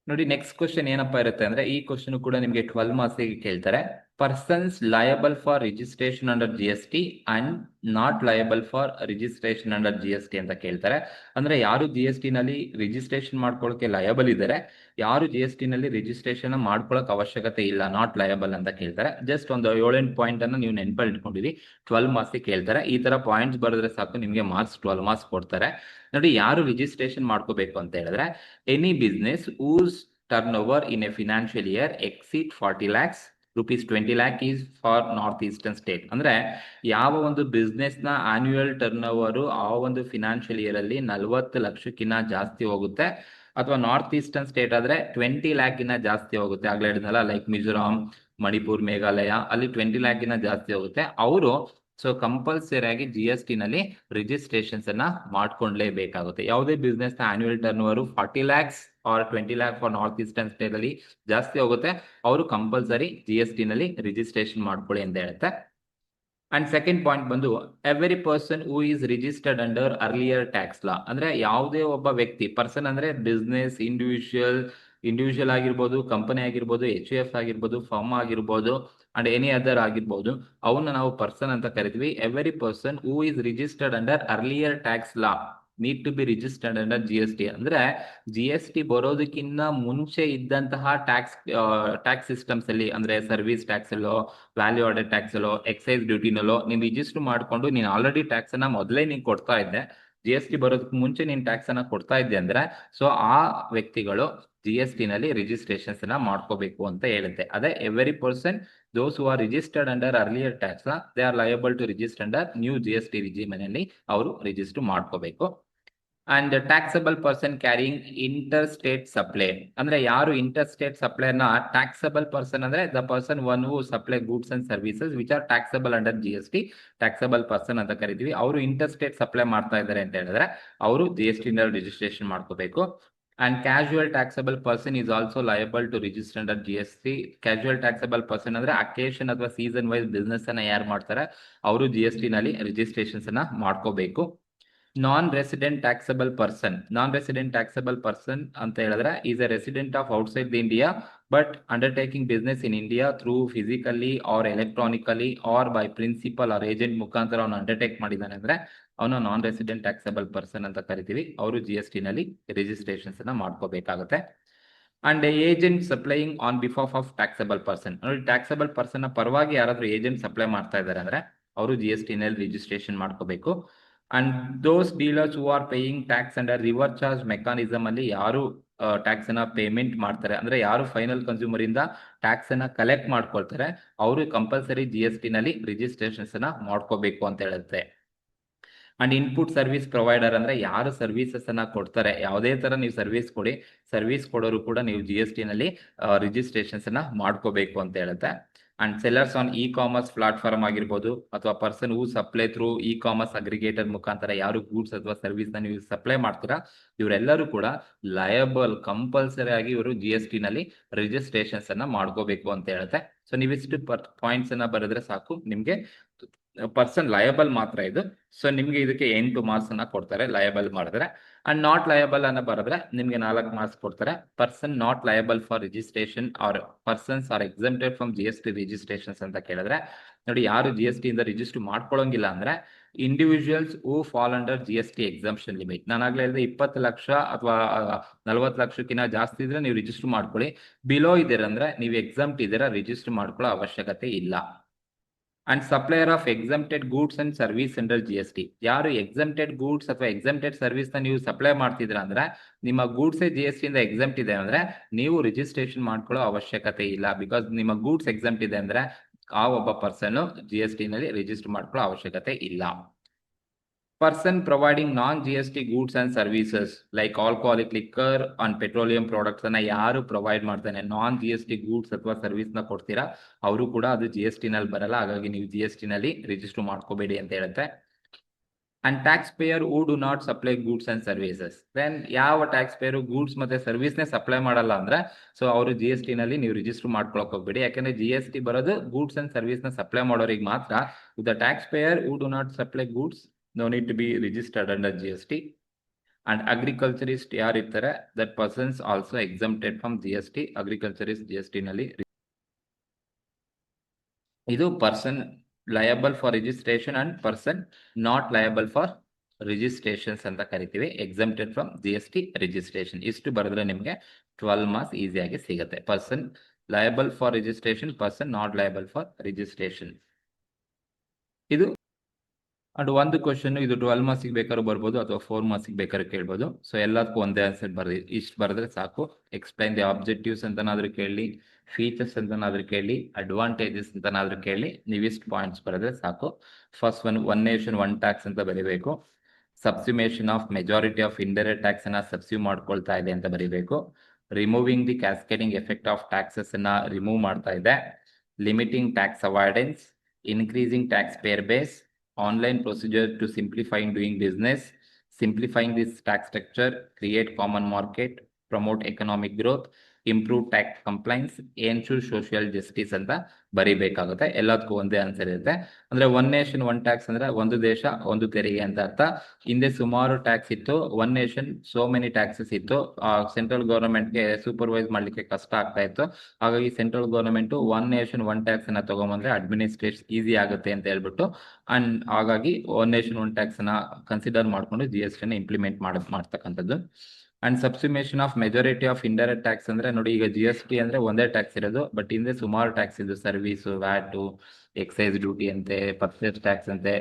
ನೋಡಿ, ನೆಕ್ಸ್ಟ್ ಕ್ವಶನ್ ಏನಪ್ಪಾ ಇರುತ್ತೆ ಅಂದ್ರೆ ಈ ಕ್ವಶನ್ ಕೂಡ ನಿಮಗೆ 12 ಮಾರ್ಕ್ಸ್ ಕೇಳ್ತಾರೆ. Persons liable for registration under GST and not liable for registration under GST ಅಂತ ಕೇಳ್ತಾರೆ. ಅಂದ್ರೆ ಯಾರು GST ನಲ್ಲಿ ರಿಜಿಸ್ಟ್ರೇಷನ್ ಮಾಡ್ಕೊಳ್ಳೋಕೆ ಲಯಬಲ್ ಇದ್ದಾರೆ, ಯಾರು GST ನಲ್ಲಿ ರಿಜಿಸ್ಟ್ರೇಷನ್ ಮಾಡ್ಕೊಳ್ಳೋಕೆ ಅವಶ್ಯಕತೆ ಇಲ್ಲ, ನಾಟ್ ಲಯಬಲ್ ಅಂತ ಕೇಳ್ತಾರೆ. ಜಸ್ಟ್ ಒಂದು 7-8 ಪಾಯಿಂಟ್ ಅನ್ನು ನೀವು ನೆನಪಲ್ಲಿ ಇಟ್ಕೊಂಡಿರಿ. 12 ಮಾರ್ಕ್ಸ್ ಕೇಳ್ತಾರೆ. ಈ ತರ ಪಾಯಿಂಟ್ಸ್ ಬರೆದ್ರೆ ಸಾಕು, ನಿಮ್ಗೆ ಮಾರ್ಕ್ಸ್ 12 ಮಾರ್ಕ್ಸ್ ಕೊಡ್ತಾರೆ. ನೋಡಿ, ಯಾರು ರಿಜಿಸ್ಟ್ರೇಷನ್ ಮಾಡ್ಕೋಬೇಕು ಅಂತ ಹೇಳಿದ್ರೆ any business whose turnover in a financial year exceed 40 lakhs, rupees 20 lakh is for north eastern state. ಅಂದ್ರೆ ಯಾವ ಒಂದು ಬಿಸ್ನೆಸ್ ನ ಆನ್ಯುಯಲ್ ಟರ್ನ್ ಓವರ್ ಆ ಒಂದು ಫಿನಾನ್ಷಿಯಲ್ ಇಯರ್ ಅಲ್ಲಿ 40 ಲಕ್ಷಕ್ಕಿಂತ ಜಾಸ್ತಿ ಹೋಗುತ್ತೆ, ಅಥವಾ ನಾರ್ತ್ ಈಸ್ಟರ್ನ್ ಸ್ಟೇಟ್ ಆದ್ರೆ 20 ಲ್ಯಾಕ್ ಗಿನ್ನ ಜಾಸ್ತಿ ಹೋಗುತ್ತೆ. ಆಗ್ಲೇ ಹೇಳಿದ್ನಲ್ಲ, ಲೈಕ್ ಮಿಜೋರಾಂ, ಮಣಿಪುರ್, ಮೇಘಾಲಯ, ಅಲ್ಲಿ 20 ಲ್ಯಾಕ್ ಗಿನ್ನ ಜಾಸ್ತಿ ಹೋಗುತ್ತೆ. ಅವರು ಸೊ ಕಂಪಲ್ಸರಿ ಆಗಿ GST ನಲ್ಲಿ ರಿಜಿಸ್ಟ್ರೇಷನ್ಸ್ ಅನ್ನ ಮಾಡ್ಕೊಂಡ್ಲೇಬೇಕಾಗುತ್ತೆ. ಯಾವುದೇ ಬಿಸ್ನೆಸ್ ನ annual turnover 40 lakhs or 20 lakh for north eastern state ಅಲ್ಲಿ ಜಾಸ್ತಿ ಹೋಗುತ್ತೆ, ಅವರು ಕಂಪಲ್ಸರಿ GST ನಲ್ಲಿ ರಿಜಿಸ್ಟ್ರೇಷನ್ ಮಾಡ್ಕೊಳ್ಳಿ ಅಂತ ಹೇಳುತ್ತೆ. ಅಂಡ್ ಸೆಕೆಂಡ್ ಪಾಯಿಂಟ್ ಬಂದು every person who is registered under earlier tax law, ಅಂದ್ರೆ ಯಾವುದೇ ಒಬ್ಬ ವ್ಯಕ್ತಿ, ಪರ್ಸನ್ ಅಂದ್ರೆ ಬಿಸ್ನೆಸ್, ಇಂಡಿವಿಜುವಲ್ ಆಗಿರ್ಬೋದು, ಕಂಪನಿ ಆಗಿರ್ಬೋದು, HUF ಆಗಿರ್ಬೋದು, ಫರ್ಮ್ ಆಗಿರ್ಬೋದು, ಅಂಡ್ ಎನಿ ಅದರ್ ಆಗಿರ್ಬೋದು, ಅವನ್ನ ನಾವು ಪರ್ಸನ್ ಅಂತ ಕರಿತೀವಿ. Every person who is registered under earlier tax law need to be registered under GST. ಅಂದ್ರೆ GST ಬರೋದಕ್ಕಿಂತ ಮುಂಚೆ ಇದ್ದಂತಹ ಟ್ಯಾಕ್ಸ್ ಸಿಸ್ಟಮ್ಸ್ ಅಲ್ಲಿ, ಅಂದ್ರೆ ಸರ್ವಿಸ್ ಟ್ಯಾಕ್ಸ್ ಅಲ್ಲೋ, ವ್ಯಾಲ್ಯೂ ಆಡೆಡ್ ಟ್ಯಾಕ್ಸ್ ಅಲ್ಲೋ, ಎಕ್ಸೈಸ್ ಡ್ಯೂಟಿನಲ್ಲೋ ನೀನ್ ರಿಜಿಸ್ಟರ್ ಮಾಡ್ಕೊಂಡು ನೀನ್ ಆಲ್ರೆಡಿ ಟ್ಯಾಕ್ಸ್ ಅನ್ನ ಮೊದಲೇ ನೀನ್ ಕೊಡ್ತಾ ಇದ್ದೆ, GST ಬರೋದಕ್ಕೆ ಮುಂಚೆ ನೀನ್ ಟ್ಯಾಕ್ಸ್ ಅನ್ನ ಕೊಡ್ತಾ ಇದ್ದೆ ಅಂದ್ರೆ, ಸೊ ಆ ವ್ಯಕ್ತಿಗಳು GST ನಲ್ಲಿ ರಿಜಿಸ್ಟ್ರೇಷನ್ಸ್ ಅನ್ನ ಮಾಡ್ಕೋಬೇಕು ಅಂತ ಹೇಳುತ್ತೆ. ಅದೇ every person those who are registered under earlier tax they are liable to register under new GST regime ನಲ್ಲಿ ಅವರು ರಿಜಿಸ್ಟರ್ ಮಾಡ್ಕೋಬೇಕು. And taxable person carrying interstate supply, ಅಂದ್ರೆ ಯಾರು ಇಂಟರ್ ಸ್ಟೇಟ್ ಸಪ್ಲೈನ ಟ್ಯಾಕ್ಸಬಲ್ ಪರ್ಸನ್ ಅಂದ್ರೆ the person one who supply goods and services which are taxable under GST, taxable person ಅಂತ ಕರಿತೀವಿ. ಅವರು ಇಂಟರ್ ಸ್ಟೇಟ್ ಸಪ್ಲೈ ಮಾಡ್ತಾ ಇದ್ದಾರೆ ಅಂತ ಹೇಳಿದ್ರೆ ಅವರು GST ನಲ್ಲಿ ರಿಜಿಸ್ಟ್ರೇಷನ್ ಮಾಡ್ಕೋಬೇಕು. And casual taxable person is also liable to register under GST. Casual taxable person ಅಂದ್ರೆ ಅಕೇಶನ್ ಅಥವಾ ಸೀಸನ್ ವೈಸ್ ಬಿಸ್ನೆಸ್ ಅನ್ನ ಯಾರು ಮಾಡ್ತಾರೆ ಅವರು GST ನಲ್ಲಿ ರಿಜಿಸ್ಟ್ರೇಷನ್ಸ್ ಅನ್ನ ಮಾಡ್ಕೋಬೇಕು. ನಾನ್ ರೆಸಿಡೆಂಟ್ ಟ್ಯಾಕ್ಸಬಲ್ ಪರ್ಸನ್ ಅಂತ ಹೇಳಿದ್ರೆ is a resident of outside the India but undertaking business in India through physically or electronically or by principal or agent ಮುಖಾಂತರ ಅವನು ಅಂಡರ್ಟೇಕ್ ಮಾಡಿದ್ದಾನೆ ಅಂದ್ರೆ ಅವನು ನಾನ್ ರೆಸಿಡೆಂಟ್ ಟ್ಯಾಕ್ಸಬಲ್ ಪರ್ಸನ್ ಅಂತ ಕರಿತೀವಿ. ಅವರು GST ನಲ್ಲಿ ರಿಜಿಸ್ಟ್ರೇಷನ್ಸ್ ಅನ್ನ ಮಾಡ್ಕೋಬೇಕಾಗುತ್ತೆ. And agent supplying on behalf of taxable person, taxable person ಪರವಾಗಿ ಯಾರಾದ್ರೂ ಏಜೆಂಟ್ ಸಪ್ಲೈ ಮಾಡ್ತಾ ಇದ್ದಾರೆ ಅಂದ್ರೆ ಅವರು GST ನಲ್ಲಿ ರಿಜಿಸ್ಟ್ರೇಷನ್ ಮಾಡ್ಕೋಬೇಕು. And those dealers who are paying tax under reverse charge mechanism ಅಲ್ಲಿ ಯಾರು ಟ್ಯಾಕ್ಸ್ ಅನ್ನ ಪೇಮೆಂಟ್ ಮಾಡ್ತಾರೆ, ಅಂದ್ರೆ ಯಾರು ಫೈನಲ್ ಕನ್ಸ್ಯೂಮರ್ ಇಂದ ಟ್ಯಾಕ್ಸ್ ಅನ್ನ ಕಲೆಕ್ಟ್ ಮಾಡ್ಕೊಳ್ತಾರೆ ಅವರು ಕಂಪಲ್ಸರಿ GST ನಲ್ಲಿ ರಿಜಿಸ್ಟ್ರೇಷನ್ಸ್ ಅನ್ನ ಮಾಡ್ಕೋಬೇಕು ಅಂತ ಹೇಳುತ್ತೆ. ಅಂಡ್ ಇನ್ಪುಟ್ ಸರ್ವಿಸ್ ಪ್ರೊವೈಡರ್ ಅಂದ್ರೆ ಯಾರು ಸರ್ವಿಸಸ್ ಅನ್ನ ಕೊಡ್ತಾರೆ, ಯಾವುದೇ ತರ ನೀವು ಸರ್ವಿಸ್ ಕೊಡಿ, ಸರ್ವಿಸ್ ಕೊಡೋರು ಕೂಡ ನೀವು GST ನಲ್ಲಿ ರಿಜಿಸ್ಟ್ರೇಷನ್ಸ್ ಅನ್ನ ಮಾಡ್ಕೋಬೇಕು ಅಂತ ಹೇಳುತ್ತೆ. And sellers on commerce platform ಆಗಿರ್ಬೋದು ಅಥವಾ person who supply through commerce aggregator ಮುಖಾಂತರ ಯಾರು ಗೂಡ್ಸ್ ಅಥವಾ ಸರ್ವಿಸ್ ನ ನೀವು ಸಪ್ಲೈ ಮಾಡ್ತೀರಾ ಇವರೆಲ್ಲರೂ ಕೂಡ ಲಯಬಲ್, ಕಂಪಲ್ಸರಿ ಆಗಿ ಇವರು GST ನಲ್ಲಿ ರಿಜಿಸ್ಟ್ರೇಷನ್ಸ್ ಅನ್ನ ಮಾಡ್ಕೋಬೇಕು ಅಂತ ಹೇಳುತ್ತೆ. ಸೊ ನೀವಿಷ್ಟು ಪಾಯಿಂಟ್ಸ್ ಅನ್ನ ಬರೆದ್ರೆ ಸಾಕು, ನಿಮ್ಗೆ ಪರ್ಸನ್ ಲಯಬಲ್ ಮಾತ್ರ ಇದು. ಸೊ ನಿಮ್ಗೆ ಇದಕ್ಕೆ 8 ಮಾರ್ಕ್ಸ್ ಅನ್ನ ಕೊಡ್ತಾರೆ ಲಯಬಲ್ ಮಾಡಿದ್ರೆ. ಅಂಡ್ ನಾಟ್ ಲಯಬಲ್ ಅನ್ನ ಬರೆದ್ರೆ ನಿಮ್ಗೆ 4 ಮಾರ್ಕ್ಸ್ ಕೊಡ್ತಾರೆ. Person not liable for registration or persons are exempted from GST registrations ಅಂತ ಕೇಳಿದ್ರೆ ನೋಡಿ, ಯಾರು GST ಇಂದ ರಿಜಿಸ್ಟರ್ ಮಾಡ್ಕೊಳ್ಳೋಂಗಿಲ್ಲ ಅಂದ್ರೆ individuals who fall under GST exemption limit. ನಾನಾಗ್ಲೇ ಹೇಳಿದೆ 20 ಲಕ್ಷ ಅಥವಾ 40 ಲಕ್ಷಕ್ಕಿಂತ ಜಾಸ್ತಿ ಇದ್ರೆ ನೀವು ರಿಜಿಸ್ಟರ್ ಮಾಡ್ಕೊಳ್ಳಿ. ಬಿಲೋ ಇದ್ದೀರಂದ್ರೆ ನೀವು ಎಕ್ಸಂಪ್ಟ್ ಇದ್ದೀರಾ, ರಿಜಿಸ್ಟರ್ ಮಾಡ್ಕೊಳ್ಳೋ ಅವಶ್ಯಕತೆ ಇಲ್ಲ. And supplier of exempted goods and service under GST, ಯಾರು ಎಕ್ಸಂಪ್ಟೆಡ್ ಗೂಡ್ಸ್ ಅಥವಾ ಎಕ್ಸಂಪ್ಟೆಡ್ ಸರ್ವಿಸ್ ನ ನೀವು ಸಪ್ಲೈ ಮಾಡ್ತಿದ್ರ ಅಂದ್ರೆ ನಿಮ್ಮ ಗೂಡ್ಸ್ GST ಇಂದ ಎಕ್ಸಂಪ್ಟ್ ಇದೆ ಅಂದ್ರೆ ನೀವು ರಿಜಿಸ್ಟ್ರೇಷನ್ ಮಾಡ್ಕೊಳ್ಳೋ ಅವಶ್ಯಕತೆ ಇಲ್ಲ. ಬಿಕಾಸ್ ನಿಮ್ಮ ಗೂಡ್ಸ್ ಎಕ್ಸಂಪ್ಟ್ ಇದೆ ಅಂದ್ರೆ ಆ ಒಬ್ಬ ಪರ್ಸನ್ GST ನಲ್ಲಿ ರಿಜಿಸ್ಟರ್ ಮಾಡ್ಕೊಳ್ಳೋ ಅವಶ್ಯಕತೆ ಇಲ್ಲ. Person providing non GST goods and services like alcoholic liquor and petroleum products ಅನ್ನ ಯಾರು ಪ್ರೊವೈಡ್ ಮಾಡ್ತಾನೆ, ನಾನ್ GST ಗೂಡ್ಸ್ ಅಥವಾ ಸರ್ವಿಸ್ ನ ಕೊಡ್ತೀರಾ ಅವರು ಕೂಡ ಅದು GST ನಲ್ಲಿ ಬರಲ್ಲ. ಹಾಗಾಗಿ ನೀವು GST ನಲ್ಲಿ ರಿಜಿಸ್ಟರ್ ಮಾಡ್ಕೋಬೇಡಿ ಅಂತ ಹೇಳುತ್ತೆ. And taxpayer who do not supply goods and services, then ಯಾವ ಟ್ಯಾಕ್ಸ್ ಪೇಯರ್ ಗೂಡ್ಸ್ ಮತ್ತೆ ಸರ್ವಿಸ್ ನೇ ಸಪ್ಲೈ ಮಾಡಲ್ಲ ಅಂದ್ರೆ ಸೊ ಅವರು GST ನಲ್ಲಿ ನೀವು ರಿಜಿಸ್ಟರ್ ಮಾಡ್ಕೊಳಕ್ ಹೋಗ್ಬೇಡಿ. ಯಾಕಂದ್ರೆ GST ಬರೋದು ಗೂಡ್ಸ್ ಅಂಡ್ ಸರ್ವಿಸ್ ನ ಸಪ್ಲೈ ಮಾಡೋರಿಗೆ ಮಾತ್ರ. The tax pair who do not supply goods no need to be registered under GST. And agriculturist ಯಾರು ಇರ್ತಾರೆ that persons also exempted from GST. agriculturist GST ನಲ್ಲಿ ಇದು person liable for registration and person not liable for registrations ಅಂತ ಕರಿತೀವಿ. Exempted from GST registration ಇಷ್ಟು ಬರೆದ್ರೆ ನಿಮಗೆ 12 marks ಈಸಿಯಾಗಿ ಸಿಗುತ್ತೆ. Person liable for registration, person not liable for registration. ಇದು ಅಂಡ್ ಒಂದು ಕ್ವಶನ್ ಇದು 12 ಮಾರ್ಕ್ಸ್ ಬೇಕಾದ್ರೂ ಬರ್ಬೋದು ಅಥವಾ 4 ಮಾರ್ಕ್ಸ್ ಬೇಕಾದ್ರೂ ಕೇಳ್ಬೋದು. ಸೊ ಎಲ್ಲದಕ್ಕೂ ಒಂದೇ ಆನ್ಸರ್ ಬರ್ರಿ, ಇಷ್ಟು ಬರೆದ್ರೆ ಸಾಕು. ಎಕ್ಸ್ಪ್ಲೈನ್ ದಿ ಆಬ್ಜೆಕ್ಟಿವ್ಸ್ ಅಂತನಾದ್ರೂ ಕೇಳಿ, ಫೀಚರ್ಸ್ ಅಂತನಾದ್ರೂ ಕೇಳಿ, ಅಡ್ವಾಂಟೇಜಸ್ ಅಂತನಾದ್ರೂ ಕೇಳಿ, ನೀವಿಷ್ಟು ಪಾಯಿಂಟ್ಸ್ ಬರೆದ್ರೆ ಸಾಕು. First one nation one tax ಅಂತ ಬರೀಬೇಕು. Subsumption of majority of indirect tax ಅನ್ನ ಸಬ್ಸ್ಯೂಮ್ ಮಾಡ್ಕೊಳ್ತಾ ಇದೆ ಅಂತ ಬರೀಬೇಕು. Removing the cascading effect of taxes ಅನ್ನ ರಿಮೂವ್ ಮಾಡ್ತಾ ಇದೆ. Limiting tax avoidance, increasing taxpayer base, online procedure to simplifying doing business, simplifying this tax structure, create common market, promote economic growth, improve tax compliance, ensure social justice ಅಂತ ಬರಿಬೇಕಾಗುತ್ತೆ. ಎಲ್ಲದಕ್ಕೂ ಒಂದೇ answer ಇರುತ್ತೆ. ಅಂದ್ರೆ one nation one tax ಅಂದ್ರೆ ಒಂದು ದೇಶ ಒಂದು ತೆರಿಗೆ ಅಂತ ಅರ್ಥ. ಹಿಂದೆ ಸುಮಾರು ಟ್ಯಾಕ್ಸ್ ಇತ್ತು, one nation so many taxes ಇತ್ತು. ಸೆಂಟ್ರಲ್ ಗವರ್ಮೆಂಟ್ಗೆ ಸೂಪರ್ವೈಸ್ ಮಾಡ್ಲಿಕ್ಕೆ ಕಷ್ಟ ಆಗ್ತಾ ಇತ್ತು. ಹಾಗಾಗಿ central government one nation one tax ಅನ್ನ ತಗೊಂಬಂದ್ರೆ ಅಡ್ಮಿನಿಸ್ಟ್ರೇಷನ್ ಈಸಿ ಆಗುತ್ತೆ ಅಂತ ಹೇಳ್ಬಿಟ್ಟು ಅಂಡ್ ಹಾಗಾಗಿ ಒನ್ ನೇಷನ್ ಒನ್ ಟ್ಯಾಕ್ಸ್ ಅನ್ನ ಕನ್ಸಿಡರ್ ಮಾಡ್ಕೊಂಡು GST ನ ಇಂಪ್ಲಿಮೆಂಟ್ ಮಾಡ್ತಕ್ಕಂಥದ್ದು. And subsumption of majority of indirect tax ಅಂದ್ರೆ ನೋಡಿ, ಈಗ GST ಅಂದ್ರೆ ಒಂದೇ ಟ್ಯಾಕ್ಸ್ ಇರೋದು, ಬಟ್ ಹಿಂದೆ ಸುಮಾರು ಟ್ಯಾಕ್ಸ್ ಇದು, ಸರ್ವಿಸ್, ವ್ಯಾಟ್, ಎಕ್ಸೈಸ್ ಡ್ಯೂಟಿ ಅಂತೆ, ಪರ್ಚೇಸ್ ಟ್ಯಾಕ್ಸ್ ಅಂತೆ,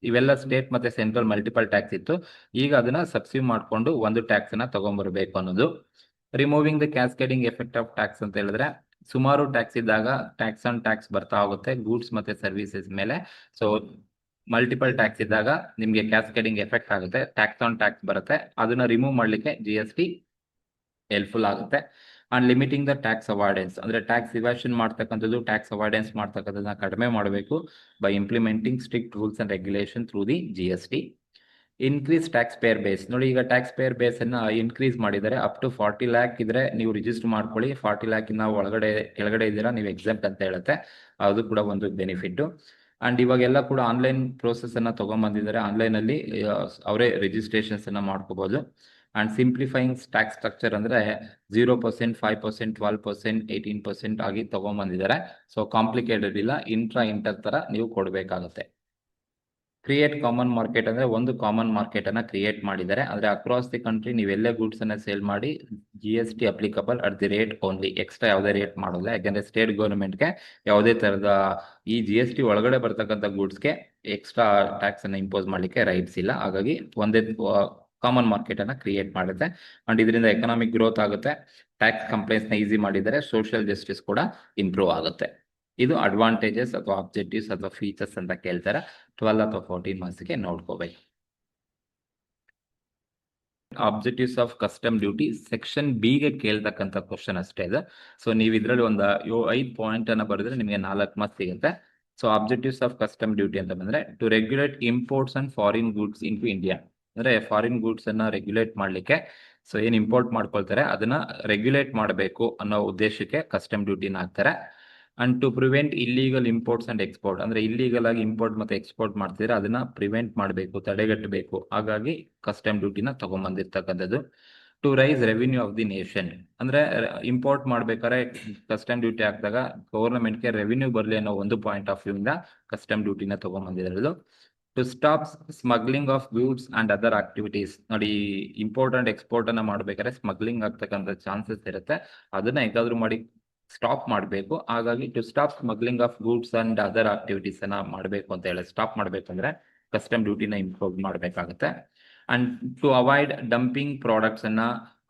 ಇವೆಲ್ಲ ಸ್ಟೇಟ್ ಮತ್ತೆ ಸೆಂಟ್ರಲ್ ಮಲ್ಟಿಪಲ್ ಟ್ಯಾಕ್ಸ್ ಇತ್ತು. ಈಗ ಅದನ್ನ ಸಬ್ಸ್ಯೂಮ್ ಮಾಡ್ಕೊಂಡು ಒಂದು ಟ್ಯಾಕ್ಸ್ ಅನ್ನ ತಗೊಂಡ್ಬರ್ಬೇಕು ಅನ್ನೋದು. Removing the cascading effect of tax ಅಂತ ಹೇಳಿದ್ರೆ, ಸುಮಾರು ಟ್ಯಾಕ್ಸ್ ಇದ್ದಾಗ ಟ್ಯಾಕ್ಸ್ ಆನ್ ಟ್ಯಾಕ್ಸ್ ಬರ್ತಾ ಹೋಗುತ್ತೆ ಗೂಡ್ಸ್ ಮತ್ತೆ ಸರ್ವಿಸಸ್ ಮೇಲೆ. ಸೊ ಮಲ್ಟಿಪಲ್ ಟ್ಯಾಕ್ಸ್ ಇದ್ದಾಗ ನಿಮ್ಗೆ ಕ್ಯಾಸ್ಕೇಡಿಂಗ್ ಎಫೆಕ್ಟ್ ಆಗುತ್ತೆ, ಟ್ಯಾಕ್ಸ್ ಆನ್ ಟ್ಯಾಕ್ಸ್ ಬರುತ್ತೆ. ಅದನ್ನ ರಿಮೂವ್ ಮಾಡ್ಲಿಕ್ಕೆ GST ಹೆಲ್ಪ್ಫುಲ್ ಆಗುತ್ತೆ. And limiting the tax avoidance ಅಂದ್ರೆ ಟ್ಯಾಕ್ಸ್ ಇವಾಷನ್ ಮಾಡ್ತಕ್ಕಂಥದ್ದು, ಟ್ಯಾಕ್ಸ್ ಅವಾಯ್ಡೆನ್ಸ್ ಮಾಡ್ತಕ್ಕಂಥದ್ದನ್ನ ಕಡಿಮೆ ಮಾಡಬೇಕು by implementing strict rules and regulation through the GST. Increase tax pair base. ನೋಡಿ, ಈಗ ಟ್ಯಾಕ್ಸ್ ಪೇಯರ್ ಬೇಸ್ ಅನ್ನ ಇನ್ಕ್ರೀಸ್ ಮಾಡಿದ್ದಾರೆ. ಅಪ್ ಟು 40 lakh ಇದ್ರೆ ನೀವು ರಿಜಿಸ್ಟರ್ ಮಾಡ್ಕೊಳ್ಳಿ, 40 lakh ಇಂದ ಕೆಳಗಡೆ ಇದ್ದೀರಾ ನೀವು ಎಕ್ಸಾಮ್ಟ್ ಅಂತ ಹೇಳುತ್ತೆ. ಅದು ಕೂಡ ಒಂದು ಬೆನಿಫಿಟ್. ಅಂಡ್ ಇವಾಗೆಲ್ಲ ಕೂಡ ಆನ್ಲೈನ್ ಪ್ರೋಸೆಸ್ ಅನ್ನ ತಗೊಂಡ್ಬಂದಿದ್ದಾರೆ. ಆನ್ಲೈನ್ ಅಲ್ಲಿ ಅವರೇ ರಿಜಿಸ್ಟ್ರೇಷನ್ಸ್ ಅನ್ನ ಮಾಡ್ಕೋಬಹುದು. ಅಂಡ್ ಸಿಂಪ್ಲಿಫೈಯಿಂಗ್ ಟ್ಯಾಕ್ಸ್ ಸ್ಟ್ರಕ್ಚರ್ ಅಂದ್ರೆ 0%, 5%, 12%, 18% ಆಗಿ ತಗೊಂಡ್ಬಂದಿದ್ದಾರೆ. ಸೊ ಕಾಂಪ್ಲಿಕೇಟೆಡ್ ಇಲ್ಲ, ಇಂಟರ್ ತರ ನೀವು ಕೊಡ್ಬೇಕಾಗುತ್ತೆ. ಕ್ರಿಯೇಟ್ ಕಾಮನ್ ಮಾರ್ಕೆಟ್ ಅಂದ್ರೆ ಒಂದು ಕಾಮನ್ ಮಾರ್ಕೆಟ್ ಅನ್ನ ಕ್ರಿಯೇಟ್ ಮಾಡಿದ್ದಾರೆ. ಅಂದ್ರೆ ಅಕ್ರಾಸ್ ದಿ ಕಂಟ್ರಿ ನೀವೆಲ್ಲೇ ಗೂಡ್ಸ್ ಅನ್ನ ಸೇಲ್ ಮಾಡಿ GST applicable at the rate only, extra ಯಾವುದೇ ರೇಟ್ ಮಾಡೋಲ್ಲ. ಯಾಕಂದ್ರೆ ಸ್ಟೇಟ್ ಗೌರ್ಮೆಂಟ್ಗೆ ಯಾವುದೇ ತರದ ಈ GST ಒಳಗಡೆ ಬರ್ತಕ್ಕಂಥ ಗೂಡ್ಸ್ಗೆ ಎಕ್ಸ್ಟ್ರಾ ಟ್ಯಾಕ್ಸ್ ಅನ್ನ ಇಂಪೋಸ್ ಮಾಡ್ಲಿಕ್ಕೆ ರೈಟ್ಸ್ ಇಲ್ಲ. ಹಾಗಾಗಿ ಒಂದೇ ಕಾಮನ್ ಮಾರ್ಕೆಟ್ ಅನ್ನ ಕ್ರಿಯೇಟ್ ಮಾಡುತ್ತೆ. ಅಂಡ್ ಇದರಿಂದ ಎಕನಾಮಿಕ್ ಗ್ರೋತ್ ಆಗುತ್ತೆ, ಟ್ಯಾಕ್ಸ್ ಕಂಪ್ಲೈನ್ಸ್ ನ ಈಸಿ ಮಾಡಿದರೆ, ಸೋಷಿಯಲ್ ಜಸ್ಟಿಸ್ ಕೂಡ ಇಂಪ್ರೂವ್ ಆಗುತ್ತೆ. ಇದು ಅಡ್ವಾಂಟೇಜಸ್ ಅಥವಾ ಆಬ್ಜೆಕ್ಟಿವ್ಸ್ ಅಥವಾ ಫೀಚರ್ಸ್ ಅಂತ ಕೇಳ್ತಾರೆ. 12 ಅಥವಾ 14 ಮಾರ್ಕ್ಸ್ಗೆ ನೋಡ್ಕೋಬೇಕು. Objectives of custom duty section B ಗೆ ಕೇಳ್ತಕ್ಕಂಥ ಕ್ವಶನ್ ಅಷ್ಟೇ ಇದೆ. ಸೊ ನೀವು ಇದರಲ್ಲಿ ಒಂದು 5 ಪಾಯಿಂಟ್ ಅನ್ನ ಬರೆದ್ರೆ ನಿಮಗೆ 4 ಮಾರ್ಕ್ಸ್ ಸಿಗುತ್ತೆ. So objectives of custom duty ಅಂತ ಬಂದ್ರೆ to regulate imports and foreign goods into India. ಅಂದ್ರೆ ಫಾರಿನ್ ಗೂಡ್ಸ್ ಅನ್ನ ರೆಗ್ಯುಲೇಟ್ ಮಾಡ್ಲಿಕ್ಕೆ, ಸೊ ಏನ್ ಇಂಪೋರ್ಟ್ ಮಾಡ್ಕೊಳ್ತಾರೆ ಅದನ್ನ ರೆಗ್ಯುಲೇಟ್ ಮಾಡಬೇಕು ಅನ್ನೋ ಉದ್ದೇಶಕ್ಕೆ ಕಸ್ಟಮ್ ಡ್ಯೂಟಿನ ಹಾಕ್ತಾರೆ. And to prevent illegal imports and export ಅಂದ್ರೆ ಇಲ್ಲಿಗಲ್ ಆಗಿ ಇಂಪೋರ್ಟ್ ಮತ್ತೆ ಎಕ್ಸ್ಪೋರ್ಟ್ ಮಾಡ್ತಿದ್ರೆ ಅದನ್ನ ಪ್ರಿವೆಂಟ್ ಮಾಡಬೇಕು, ತಡೆಗಟ್ಟಬೇಕು. ಹಾಗಾಗಿ ಕಸ್ಟಮ್ ಡ್ಯೂಟಿನ ತಗೊಂಡ್ಬಂದಿರ್ತಕ್ಕಂಥದ್ದು. To raise revenue of the nation ಅಂದ್ರೆ ಇಂಪೋರ್ಟ್ ಮಾಡ್ಬೇಕಾದ್ರೆ ಕಸ್ಟಮ್ ಡ್ಯೂಟಿ ಹಾಕಿದಾಗ ಗವರ್ನಮೆಂಟ್ಗೆ ರೆವಿನ್ಯೂ ಬರಲಿ ಅನ್ನೋ ಒಂದು ಪಾಯಿಂಟ್ ಆಫ್ ವ್ಯೂ ಇಂದ ಕಸ್ಟಮ್ ಡ್ಯೂಟಿನ ತಗೊಂಡ್ಬಂದಿರೋದು. To stop smuggling of goods and other activities. ನೋಡಿ, ಇಂಪೋರ್ಟ್ ಅಂಡ್ ಎಕ್ಸ್ಪೋರ್ಟ್ ಅನ್ನ ಮಾಡ್ಬೇಕಾದ್ರೆ ಸ್ಮಗ್ಲಿಂಗ್ ಆಗ್ತಕ್ಕಂಥ ಚಾನ್ಸಸ್ ಇರುತ್ತೆ, ಅದನ್ನ ಹೇಗಾದ್ರೂ ಮಾಡಿ ಸ್ಟಾಪ್ ಮಾಡಬೇಕು. ಹಾಗಾಗಿ to stop smuggling of goods and other activities ಅನ್ನ ಮಾಡಬೇಕು ಅಂತ ಹೇಳಿ ಸ್ಟಾಪ್ ಮಾಡ್ಬೇಕಂದ್ರೆ ಕಸ್ಟಮ್ ಡ್ಯೂಟಿನ ಇಂಪ್ರೂವ್ ಮಾಡಬೇಕಾಗುತ್ತೆ. And to avoid dumping products ಅನ್ನ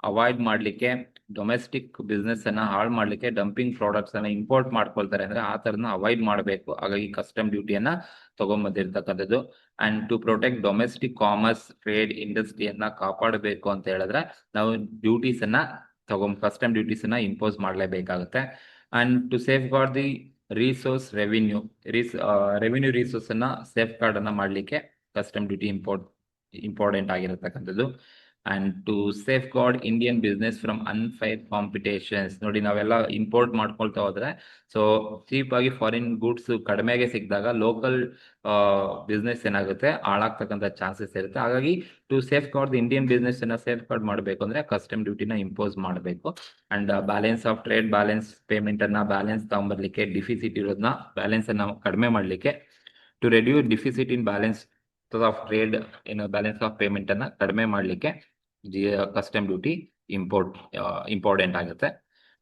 ಅವಾಯ್ಡ್ ಮಾಡ್ಲಿಕ್ಕೆ, ಡೊಮೆಸ್ಟಿಕ್ ಬಿಸ್ನೆಸ್ ಅನ್ನ ಹಾಳು ಮಾಡ್ಲಿಕ್ಕೆ ಡಂಪಿಂಗ್ ಪ್ರಾಡಕ್ಟ್ಸ್ ಅನ್ನ ಇಂಪೋರ್ಟ್ ಮಾಡ್ಕೊಳ್ತಾರೆ ಅಂದ್ರೆ ಆ ತರನ ಅವಾಯ್ಡ್ ಮಾಡಬೇಕು. ಹಾಗಾಗಿ ಕಸ್ಟಮ್ ಡ್ಯೂಟಿಯನ್ನ ತಗೊಂಡ್ಬಂದಿರ್ತಕ್ಕಂಥದ್ದು. And to protect domestic commerce, trade, ಇಂಡಸ್ಟ್ರಿಯನ್ನ ಕಾಪಾಡಬೇಕು ಅಂತ ಹೇಳಿದ್ರೆ ನಾವು ಡ್ಯೂಟೀಸ್ ಅನ್ನ ಕಸ್ಟಮ್ ಡ್ಯೂಟೀಸ್ ಅನ್ನ ಇಂಪೋಸ್ ಮಾಡಲೇಬೇಕಾಗುತ್ತೆ. And to safeguard the resource revenue resource ಅನ್ನ ಸೇಫ್ ಗಾರ್ಡ್ ಅನ್ನ ಮಾಡ್ಲಿಕ್ಕೆ ಕಸ್ಟಮ್ ಡ್ಯೂಟಿ ಇಂಪಾರ್ಟೆಂಟ್ ಆಗಿರತಕ್ಕಂಥದ್ದು. And to safeguard Indian business from unfair competitions. ನೋಡಿ, ನಾವೆಲ್ಲ ಇಂಪೋರ್ಟ್ ಮಾಡ್ಕೊಳ್ತಾ ಹೋದ್ರೆ ಸೊ ಚೀಪ್ ಆಗಿ ಫಾರಿನ್ ಗೂಡ್ಸ್ ಕಡಿಮೆಗೆ ಸಿಕ್ಕಿದಾಗ ಲೋಕಲ್ ಬಿಸ್ನೆಸ್ ಏನಾಗುತ್ತೆ ಹಾಳಾಗ್ತಕ್ಕಂಥ ಚಾನ್ಸಸ್ ಇರುತ್ತೆ. ಹಾಗಾಗಿ to safeguard the Indian business ಅನ್ನ ಸೇಫ್ ಗಾರ್ಡ್ ಮಾಡಬೇಕು ಅಂದ್ರೆ ಕಸ್ಟಮ್ ಡ್ಯೂಟಿನ ಇಂಪೋಸ್ ಮಾಡಬೇಕು. And balance of trade, balance payment ಅನ್ನ ಬ್ಯಾಲೆನ್ಸ್ ತಗೊಂಡ್ಬರ್ಲಿಕ್ಕೆ, ಡಿಫಿಸಿಟ್ ಇರೋದನ್ನ ಬ್ಯಾಲೆನ್ಸ್ ಅನ್ನ ಕಡಿಮೆ ಮಾಡ್ಲಿಕ್ಕೆ, to reduce deficit in balance of trade in balance of payment ಅನ್ನ ಕಡಿಮೆ ಮಾಡ್ಲಿಕ್ಕೆ ಕಸ್ಟಮ್ ಡ್ಯೂಟಿ ಇಂಪಾರ್ಟೆಂಟ್ ಆಗುತ್ತೆ.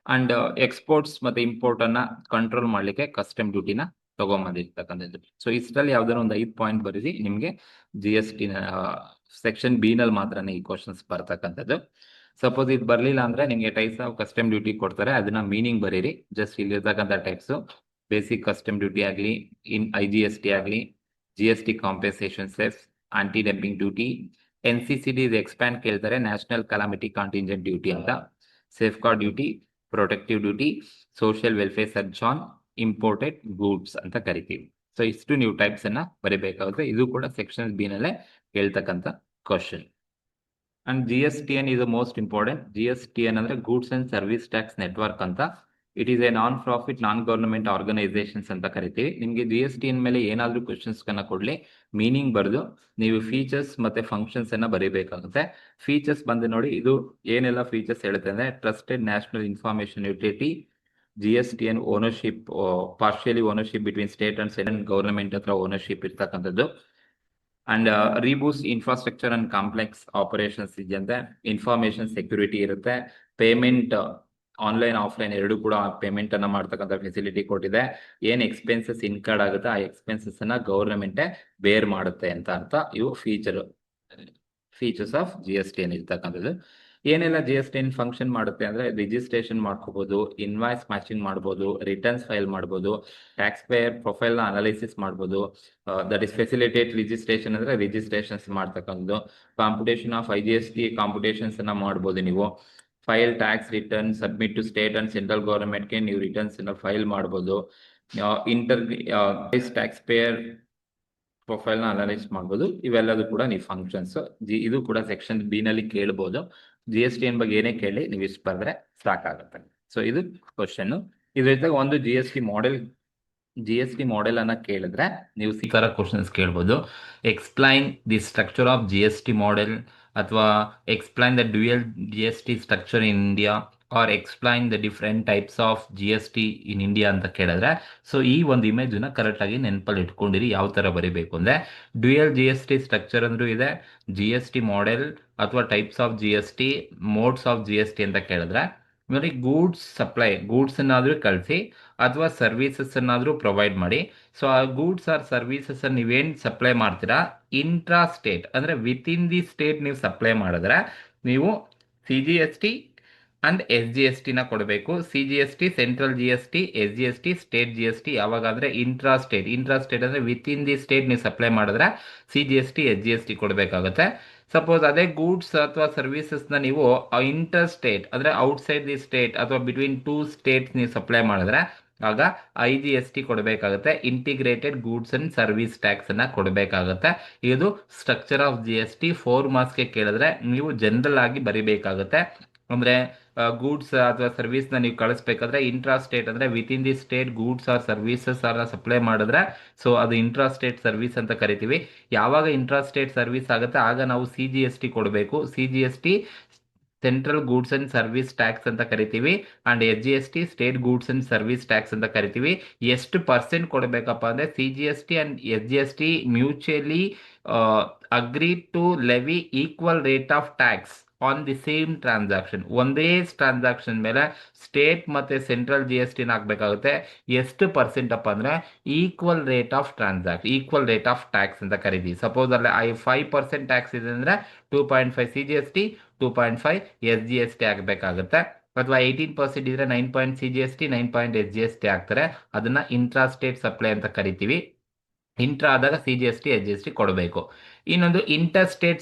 ಅಂಡ್ ಎಕ್ಸ್ಪೋರ್ಟ್ಸ್ ಮತ್ತೆ ಇಂಪೋರ್ಟ್ ಅನ್ನ ಕಂಟ್ರೋಲ್ ಮಾಡ್ಲಿಕ್ಕೆ ಕಸ್ಟಮ್ ಡ್ಯೂಟಿನ ತಗೊಂಡ್ಬಂದಿರ್ತಕ್ಕಂಥದ್ದು. ಸೊ ಇಷ್ಟರಲ್ಲಿ ಯಾವ್ದಾದ್ರು ಒಂದು 5 ಪಾಯಿಂಟ್ ಬರೀರಿ, ನಿಮ್ಗೆ GST ಸೆಕ್ಷನ್ B ನಲ್ಲಿ ಮಾತ್ರನೇ ಈ ಕ್ವಶನ್ಸ್ ಬರ್ತಕ್ಕಂಥದ್ದು. ಸಪೋಸ್ ಇದು ಬರ್ಲಿಲ್ಲ ಅಂದ್ರೆ ನಿಮ್ಗೆ ಟೈಪ್ಸ್ ಆಫ್ ಕಸ್ಟಮ್ ಡ್ಯೂಟಿ ಕೊಡ್ತಾರೆ, ಅದನ್ನ ಮೀನಿಂಗ್ ಬರೀರಿ. ಜಸ್ಟ್ ಇಲ್ಲಿರ್ತಕ್ಕಂಥ ಟೈಪ್ಸ್ ಬೇಸಿಕ್ ಕಸ್ಟಮ್ ಡ್ಯೂಟಿ ಆಗಲಿ, IGST ಆಗಲಿ, GST compensation cess, anti dumping duty, NCCD expand ಕೇಳ್ತಾರೆ, ನ್ಯಾಷನಲ್ ಕಲಾಮಿಟಿ ಕಾಂಟಿಂಜೆಂಟ್ ಡ್ಯೂಟಿ ಅಂತ, safeguard duty, protective duty, social welfare surcharge on imported goods ಅಂತ ಕರಿತೀವಿ. ಸೊ ಇಷ್ಟು ನೀವು ಟೈಪ್ಸ್ ಅನ್ನ ಬರೀಬೇಕಾಗುತ್ತೆ. ಇದು ಕೂಡ ಸೆಕ್ಷನ್ B ನಲ್ಲೇ ಕೇಳ್ತಕ್ಕಂಥ question. And GSTN is the most important. GSTN ಅಂದ್ರೆ goods and service tax network ಅಂತ. It is a non profit non government organisations ಅಂತ ಕರಿತೀವಿ. ನಿಮ್ಗೆ GSTN ಮೇಲೆ ಏನಾದ್ರೂ ಕ್ವಶನ್ಸ್ ಕನ್ನ ಕೊಡ್ಲಿ, ಮೀನಿಂಗ್ ಬರೆದು ನೀವು ಫೀಚರ್ಸ್ ಮತ್ತೆ ಫಂಕ್ಷನ್ಸ್ ಅನ್ನ ಬರೀಬೇಕಾಗುತ್ತೆ. ಫೀಚರ್ಸ್ ಬಂದು ನೋಡಿ, ಇದು ಏನೆಲ್ಲ ಫೀಚರ್ಸ್ ಹೇಳುತ್ತೆ ಅಂದ್ರೆ trusted national information utility, GSTN ownership, partially ownership between state and central government ಹತ್ರ ಓನರ್ಶಿಪ್ ಇರ್ತಕ್ಕಂಥದ್ದು. And reboost infrastructure and complex operations ಇದೆಯಂತೆ. ಇನ್ಫಾರ್ಮೇಶನ್ ಸೆಕ್ಯೂರಿಟಿ ಇರುತ್ತೆ. ಪೇಮೆಂಟ್ ಆನ್ಲೈನ್ ಆಫ್ಲೈನ್ ಎರಡು ಕೂಡ ಪೇಮೆಂಟ್ ಅನ್ನ ಮಾಡ್ತಕ್ಕಂಥ ಫೆಸಿಲಿಟಿ ಕೊಟ್ಟಿದೆ. ಏನ್ ಎಕ್ಸ್ಪೆನ್ಸಸ್ ಇನ್ಕರ್ಡ್ ಆಗುತ್ತೆ ಆ ಎಕ್ಸ್ಪೆನ್ಸಸ್ ಅನ್ನ ಗವರ್ನಮೆಂಟೇ ಬೇರ್ ಮಾಡುತ್ತೆ ಅಂತ ಅರ್ಥ. ಇವು ಫೀಚರ್ಸ್ ಆಫ್ GSTN ಇರ್ತಕ್ಕಂಥದ್ದು. ಏನೆಲ್ಲ GSTN ಫಂಕ್ಷನ್ ಮಾಡುತ್ತೆ ಅಂದ್ರೆ ರಿಜಿಸ್ಟ್ರೇಷನ್ ಮಾಡ್ಕೋಬಹುದು, ಇನ್ವಾಯ್ಸ್ ಮ್ಯಾಚಿಂಗ್ ಮಾಡ್ಬೋದು, ರಿಟರ್ನ್ಸ್ ಫೈಲ್ ಮಾಡ್ಬೋದು, ಟ್ಯಾಕ್ಸ್ ಪೇಯರ್ ಪ್ರೊಫೈಲ್ ನ ಅನಾಲಿಸಿಸ್ ಮಾಡ್ಬೋದು. ದಟ್ ಇಸ್ ಫೆಸಿಲಿಟೇಟ್ ರಿಜಿಸ್ಟ್ರೇಷನ್ ಅಂದ್ರೆ ರಿಜಿಸ್ಟ್ರೇಷನ್ಸ್ ಮಾಡ್ತಕ್ಕಂಥದ್ದು. ಕಾಂಪಿಟೇಷನ್ ಆಫ್ IGST ಕಾಂಪಿಟೇಷನ್ಸ್ ಅನ್ನ ಮಾಡ್ಬೋದು ನೀವು. File tax return submit to state and central ಗವರ್ನಮೆಂಟ್ಗೆ ನೀವು ರಿಟರ್ನ್ಸ್ ಫೈಲ್ ಮಾಡ್ಬೋದು. ಟ್ಯಾಕ್ಸ್ ಪೇಯರ್ ಪ್ರೊಫೈಲ್ ನ ಅನಲೈಸ್ ಮಾಡ್ಬೋದು. ಇವೆಲ್ಲದೂ ಕೂಡ ನೀವು ಫಂಕ್ಷನ್ಸ್. ಇದು ಕೂಡ ಸೆಕ್ಷನ್ ಬಿ ನಲ್ಲಿ ಕೇಳಬಹುದು. GSTN ಬಗ್ಗೆ ಏನೇ ಕೇಳಿ ನೀವು ಇಷ್ಟು ಬರೆದ್ರೆ ಸಾಕಾಗುತ್ತೆ. ಸೊ ಇದು ಕ್ವಶನ್. ಇದ್ರ ಜೊತೆಗೆ ಒಂದು GST ಮಾಡೆಲ್ ಅನ್ನ ಕೇಳಿದ್ರೆ ನೀವು ಈ ತರ ಕ್ವಶನ್ಸ್ ಕೇಳ್ಬೋದು. Explain the structure of GST model, ಅಥವಾ explain the dual GST structure in India, or explain the different types of GST in India ಅಂತ ಕೇಳಿದ್ರೆ, ಸೊ ಈ ಒಂದು ಇಮೇಜ್ ನ ಕರೆಕ್ಟ್ ಆಗಿ ನೆನಪಲ್ಲಿ ಇಟ್ಕೊಂಡಿರಿ. ಯಾವ ತರ ಬರೀಬೇಕು ಅಂದ್ರೆ, ಡ್ಯೂಯಲ್ GST ಸ್ಟ್ರಕ್ಚರ್ ಅಂದ್ರೂ ಇದೆ, GST ಮಾಡೆಲ್ ಅಥವಾ types of GST, modes of GST ಅಂತ ಕೇಳಿದ್ರೆ ನೋಡಿ, ಗೂಡ್ಸ್ ಸಪ್ಲೈ, ಗೂಡ್ಸ್ ಅನ್ನಾದ್ರೂ ಕಳಿಸಿ ಅಥವಾ ಸರ್ವಿಸಸ್ ಅನ್ನಾದ್ರೂ ಪ್ರೊವೈಡ್ ಮಾಡಿ. ಸೊ ಆ ಗೂಡ್ಸ್ ಆರ್ ಸರ್ವಿಸಸ್ ನೀವೇನ್ ಸಪ್ಲೈ ಮಾಡ್ತೀರಾ, ಇಂಟ್ರಾ ಸ್ಟೇಟ್ ಅಂದ್ರೆ ವಿತ್ ಇನ್ ದಿ ಸ್ಟೇಟ್ ನೀವು ಸಪ್ಲೈ ಮಾಡಿದ್ರೆ ನೀವು CGST ಅಂಡ್ SGST ನ ಕೊಡಬೇಕು. CGST central GST, SGST state GST. ಯಾವಾಗಾದ್ರೆ ಇಂಟ್ರಾ ಸ್ಟೇಟ್ ಅಂದ್ರೆ ವಿತ್ ಇನ್ ದಿ ಸ್ಟೇಟ್ ನೀವು ಸಪ್ಲೈ ಮಾಡಿದ್ರೆ CGST SGST ಕೊಡಬೇಕಾಗುತ್ತೆ. ಸಪೋಸ್ ಅದೇ ಗೂಡ್ಸ್ ಅಥವಾ ಸರ್ವಿಸಸ್ ನ ನೀವು ಇಂಟರ್ ಸ್ಟೇಟ್ ಅಂದ್ರೆ ಔಟ್ಸೈಡ್ ದಿ ಸ್ಟೇಟ್ ಅಥವಾ ಬಿಟ್ವೀನ್ ಟೂ ಸ್ಟೇಟ್ಸ್ ನೀವು ಸಪ್ಲೈ ಮಾಡಿದ್ರೆ ಆಗ IGST ಕೊಡಬೇಕಾಗುತ್ತೆ. Integrated goods and service tax ಅನ್ನ ಕೊಡಬೇಕಾಗುತ್ತೆ. ಇದು ಸ್ಟ್ರಕ್ಚರ್ ಆಫ್ GST. 4 ಮಾರ್ಕ್ಸ್ಗೆ ಕೇಳಿದ್ರೆ ನೀವು ಜನರಲ್ ಆಗಿ ಬರಿಬೇಕಾಗುತ್ತೆ. ಅಂದ್ರೆ ಗೂಡ್ಸ್ ಅಥವಾ ಸರ್ವಿಸ್ ನ ನೀವು ಕಳಿಸ್ಬೇಕಾದ್ರೆ ಇಂಟ್ರಾ ಸ್ಟೇಟ್ ಅಂದ್ರೆ within the state goods or services ಅನ್ನ ಸಪ್ಲೈ ಮಾಡಿದ್ರೆ ಸೊ ಅದು ಇಂಟ್ರಾ ಸ್ಟೇಟ್ ಸರ್ವಿಸ್ ಅಂತ ಕರಿತೀವಿ. ಯಾವಾಗ ಇಂಟ್ರಾ ಸ್ಟೇಟ್ ಸರ್ವಿಸ್ ಆಗುತ್ತೆ ಆಗ ನಾವು CGST ಕೊಡಬೇಕು. CGST central goods and service tax ಅಂತ ಕರಿತೀವಿ. And SGST state goods and service tax ಅಂತ ಕರಿತೀವಿ. ಎಷ್ಟು ಪರ್ಸೆಂಟ್ ಕೊಡಬೇಕಪ್ಪ ಅಂದ್ರೆ CGST and SGST mutually agree to levy equal rate of tax on the same transaction. ಒಂದೇ ಟ್ರಾನ್ಸಾಕ್ಷನ್ ಮೇಲೆ ಸ್ಟೇಟ್ ಮತ್ತೆ ಸೆಂಟ್ರಲ್ GST ಹಾಕ್ಬೇಕಾಗುತ್ತೆ. ಎಷ್ಟು ಪರ್ಸೆಂಟ್ ಅಪ್ಪ ಅಂದ್ರೆ ಈಕ್ವಲ್ ರೇಟ್ ಆಫ್ ಟ್ಯಾಕ್ಸ್ ಅಂತ ಕರಿತೀವಿ. ಸಪೋಸ್ ಅಲ್ಲಿ 5% ಟ್ಯಾಕ್ಸ್ ಇದೆ ಅಂದ್ರೆ 2.5 CGST, 2.5 SGST ಆಗಬೇಕಾಗುತ್ತೆ. ಅಥವಾ 18% ಇದ್ರೆ 9 CGST, 9 SGST ಆಗ್ತಾರೆ. ಅದನ್ನ ಇಂಟ್ರಾ ಸ್ಟೇಟ್ ಸಪ್ಲೈ ಅಂತ ಕರಿತೀವಿ. ಇಂಟ್ರಾ ಆದಾಗ CGST SGST ಕೊಡಬೇಕು. ಇನ್ನೊಂದು ಇಂಟರ್ ಸ್ಟೇಟ್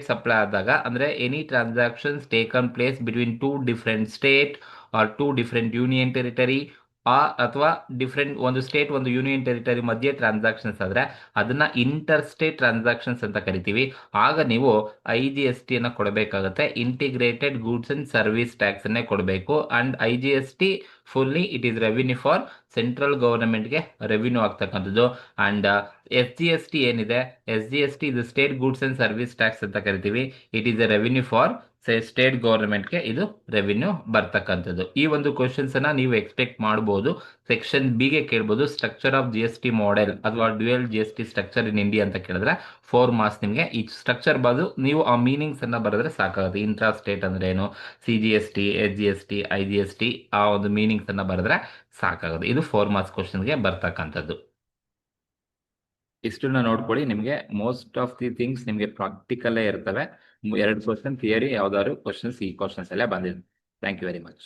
ಸಪ್ಲೈ ಆದಾಗ ಅಂದ್ರೆ any transactions taken place between 2 different state or 2 different union territory ಅಥವಾ ಡಿಫರೆಂಟ್ ಒಂದು ಸ್ಟೇಟ್ ಒಂದು ಯೂನಿಯನ್ ಟೆರಿಟರಿ ಮಧ್ಯೆ ಟ್ರಾನ್ಸಾಕ್ಷನ್ಸ್ ಆದ್ರೆ ಅದನ್ನ ಇಂಟರ್ ಸ್ಟೇಟ್ ಟ್ರಾನ್ಸಾಕ್ಷನ್ಸ್ ಅಂತ ಕರಿತೀವಿ. ಆಗ ನೀವು IGST ಅನ್ನ ಕೊಡಬೇಕಾಗುತ್ತೆ. Integrated goods and service tax ಅನ್ನೇ ಕೊಡಬೇಕು. And IGST fully it is revenue for central ಗವರ್ನಮೆಂಟ್ಗೆ ರೆವಿನ್ಯೂ ಆಗ್ತಕ್ಕಂಥದ್ದು. ಅಂಡ್ SGST ಏನಿದೆ, SGST ಇದು state goods and service tax ಅಂತ ಕರಿತೀವಿ. It is a revenue for state ಗವರ್ನಮೆಂಟ್ಗೆ ಇದು ರೆವಿನ್ಯೂ ಬರ್ತಕ್ಕಂಥದ್ದು. ಈ ಒಂದು ಕ್ವಶನ್ಸ್ ಅನ್ನ ನೀವು ಎಕ್ಸ್ಪೆಕ್ಟ್ ಮಾಡಬಹುದು. ಸೆಕ್ಷನ್ ಬಿ ಗೆ ಕೇಳಬಹುದು, ಸ್ಟ್ರಕ್ಚರ್ ಆಫ್ GST ಮಾಡೆಲ್ ಅಥವಾ dual GST structure in India ಅಂತ ಕೇಳಿದ್ರೆ 4 ಮಾರ್ಕ್ಸ್ ನಿಮಗೆ. ಈ ಸ್ಟ್ರಕ್ಚರ್ ಬದಲು ನೀವು ಆ ಮೀನಿಂಗ್ಸ್ ಅನ್ನ ಬರೆದ್ರೆ ಸಾಕಾಗುತ್ತೆ. ಇಂಟ್ರಾ ಸ್ಟೇಟ್ ಅಂದ್ರೆ ಏನು, CGST, SGST, IGST ಆ ಒಂದು ಮೀನಿಂಗ್ಸ್ ಅನ್ನ ಬರೆದ್ರೆ ಸಾಕಾಗುತ್ತೆ. ಇದು 4 ಮಾರ್ಕ್ಸ್ ಕ್ವಶನ್ಗೆ ಬರ್ತಕ್ಕಂಥದ್ದು. ಇಷ್ಟನ್ನ ನೋಡ್ಕೊಳ್ಳಿ. ನಿಮಗೆ ಮೋಸ್ಟ್ ಆಫ್ ದಿ ಥಿಂಗ್ಸ್ ನಿಮಗೆ ಪ್ರಾಕ್ಟಿಕಲ್ಲೇ ಇರ್ತವೆ. 2 ಕ್ವಶನ್ ಥಿಯರಿ, ಯಾವ್ದಾದ್ರು ಕ್ವಶನ್ಸ್ ಈ ಕ್ವಶನ್ಸ್ ಎಲ್ಲ ಬಂದಿದೆ. Thank you very much.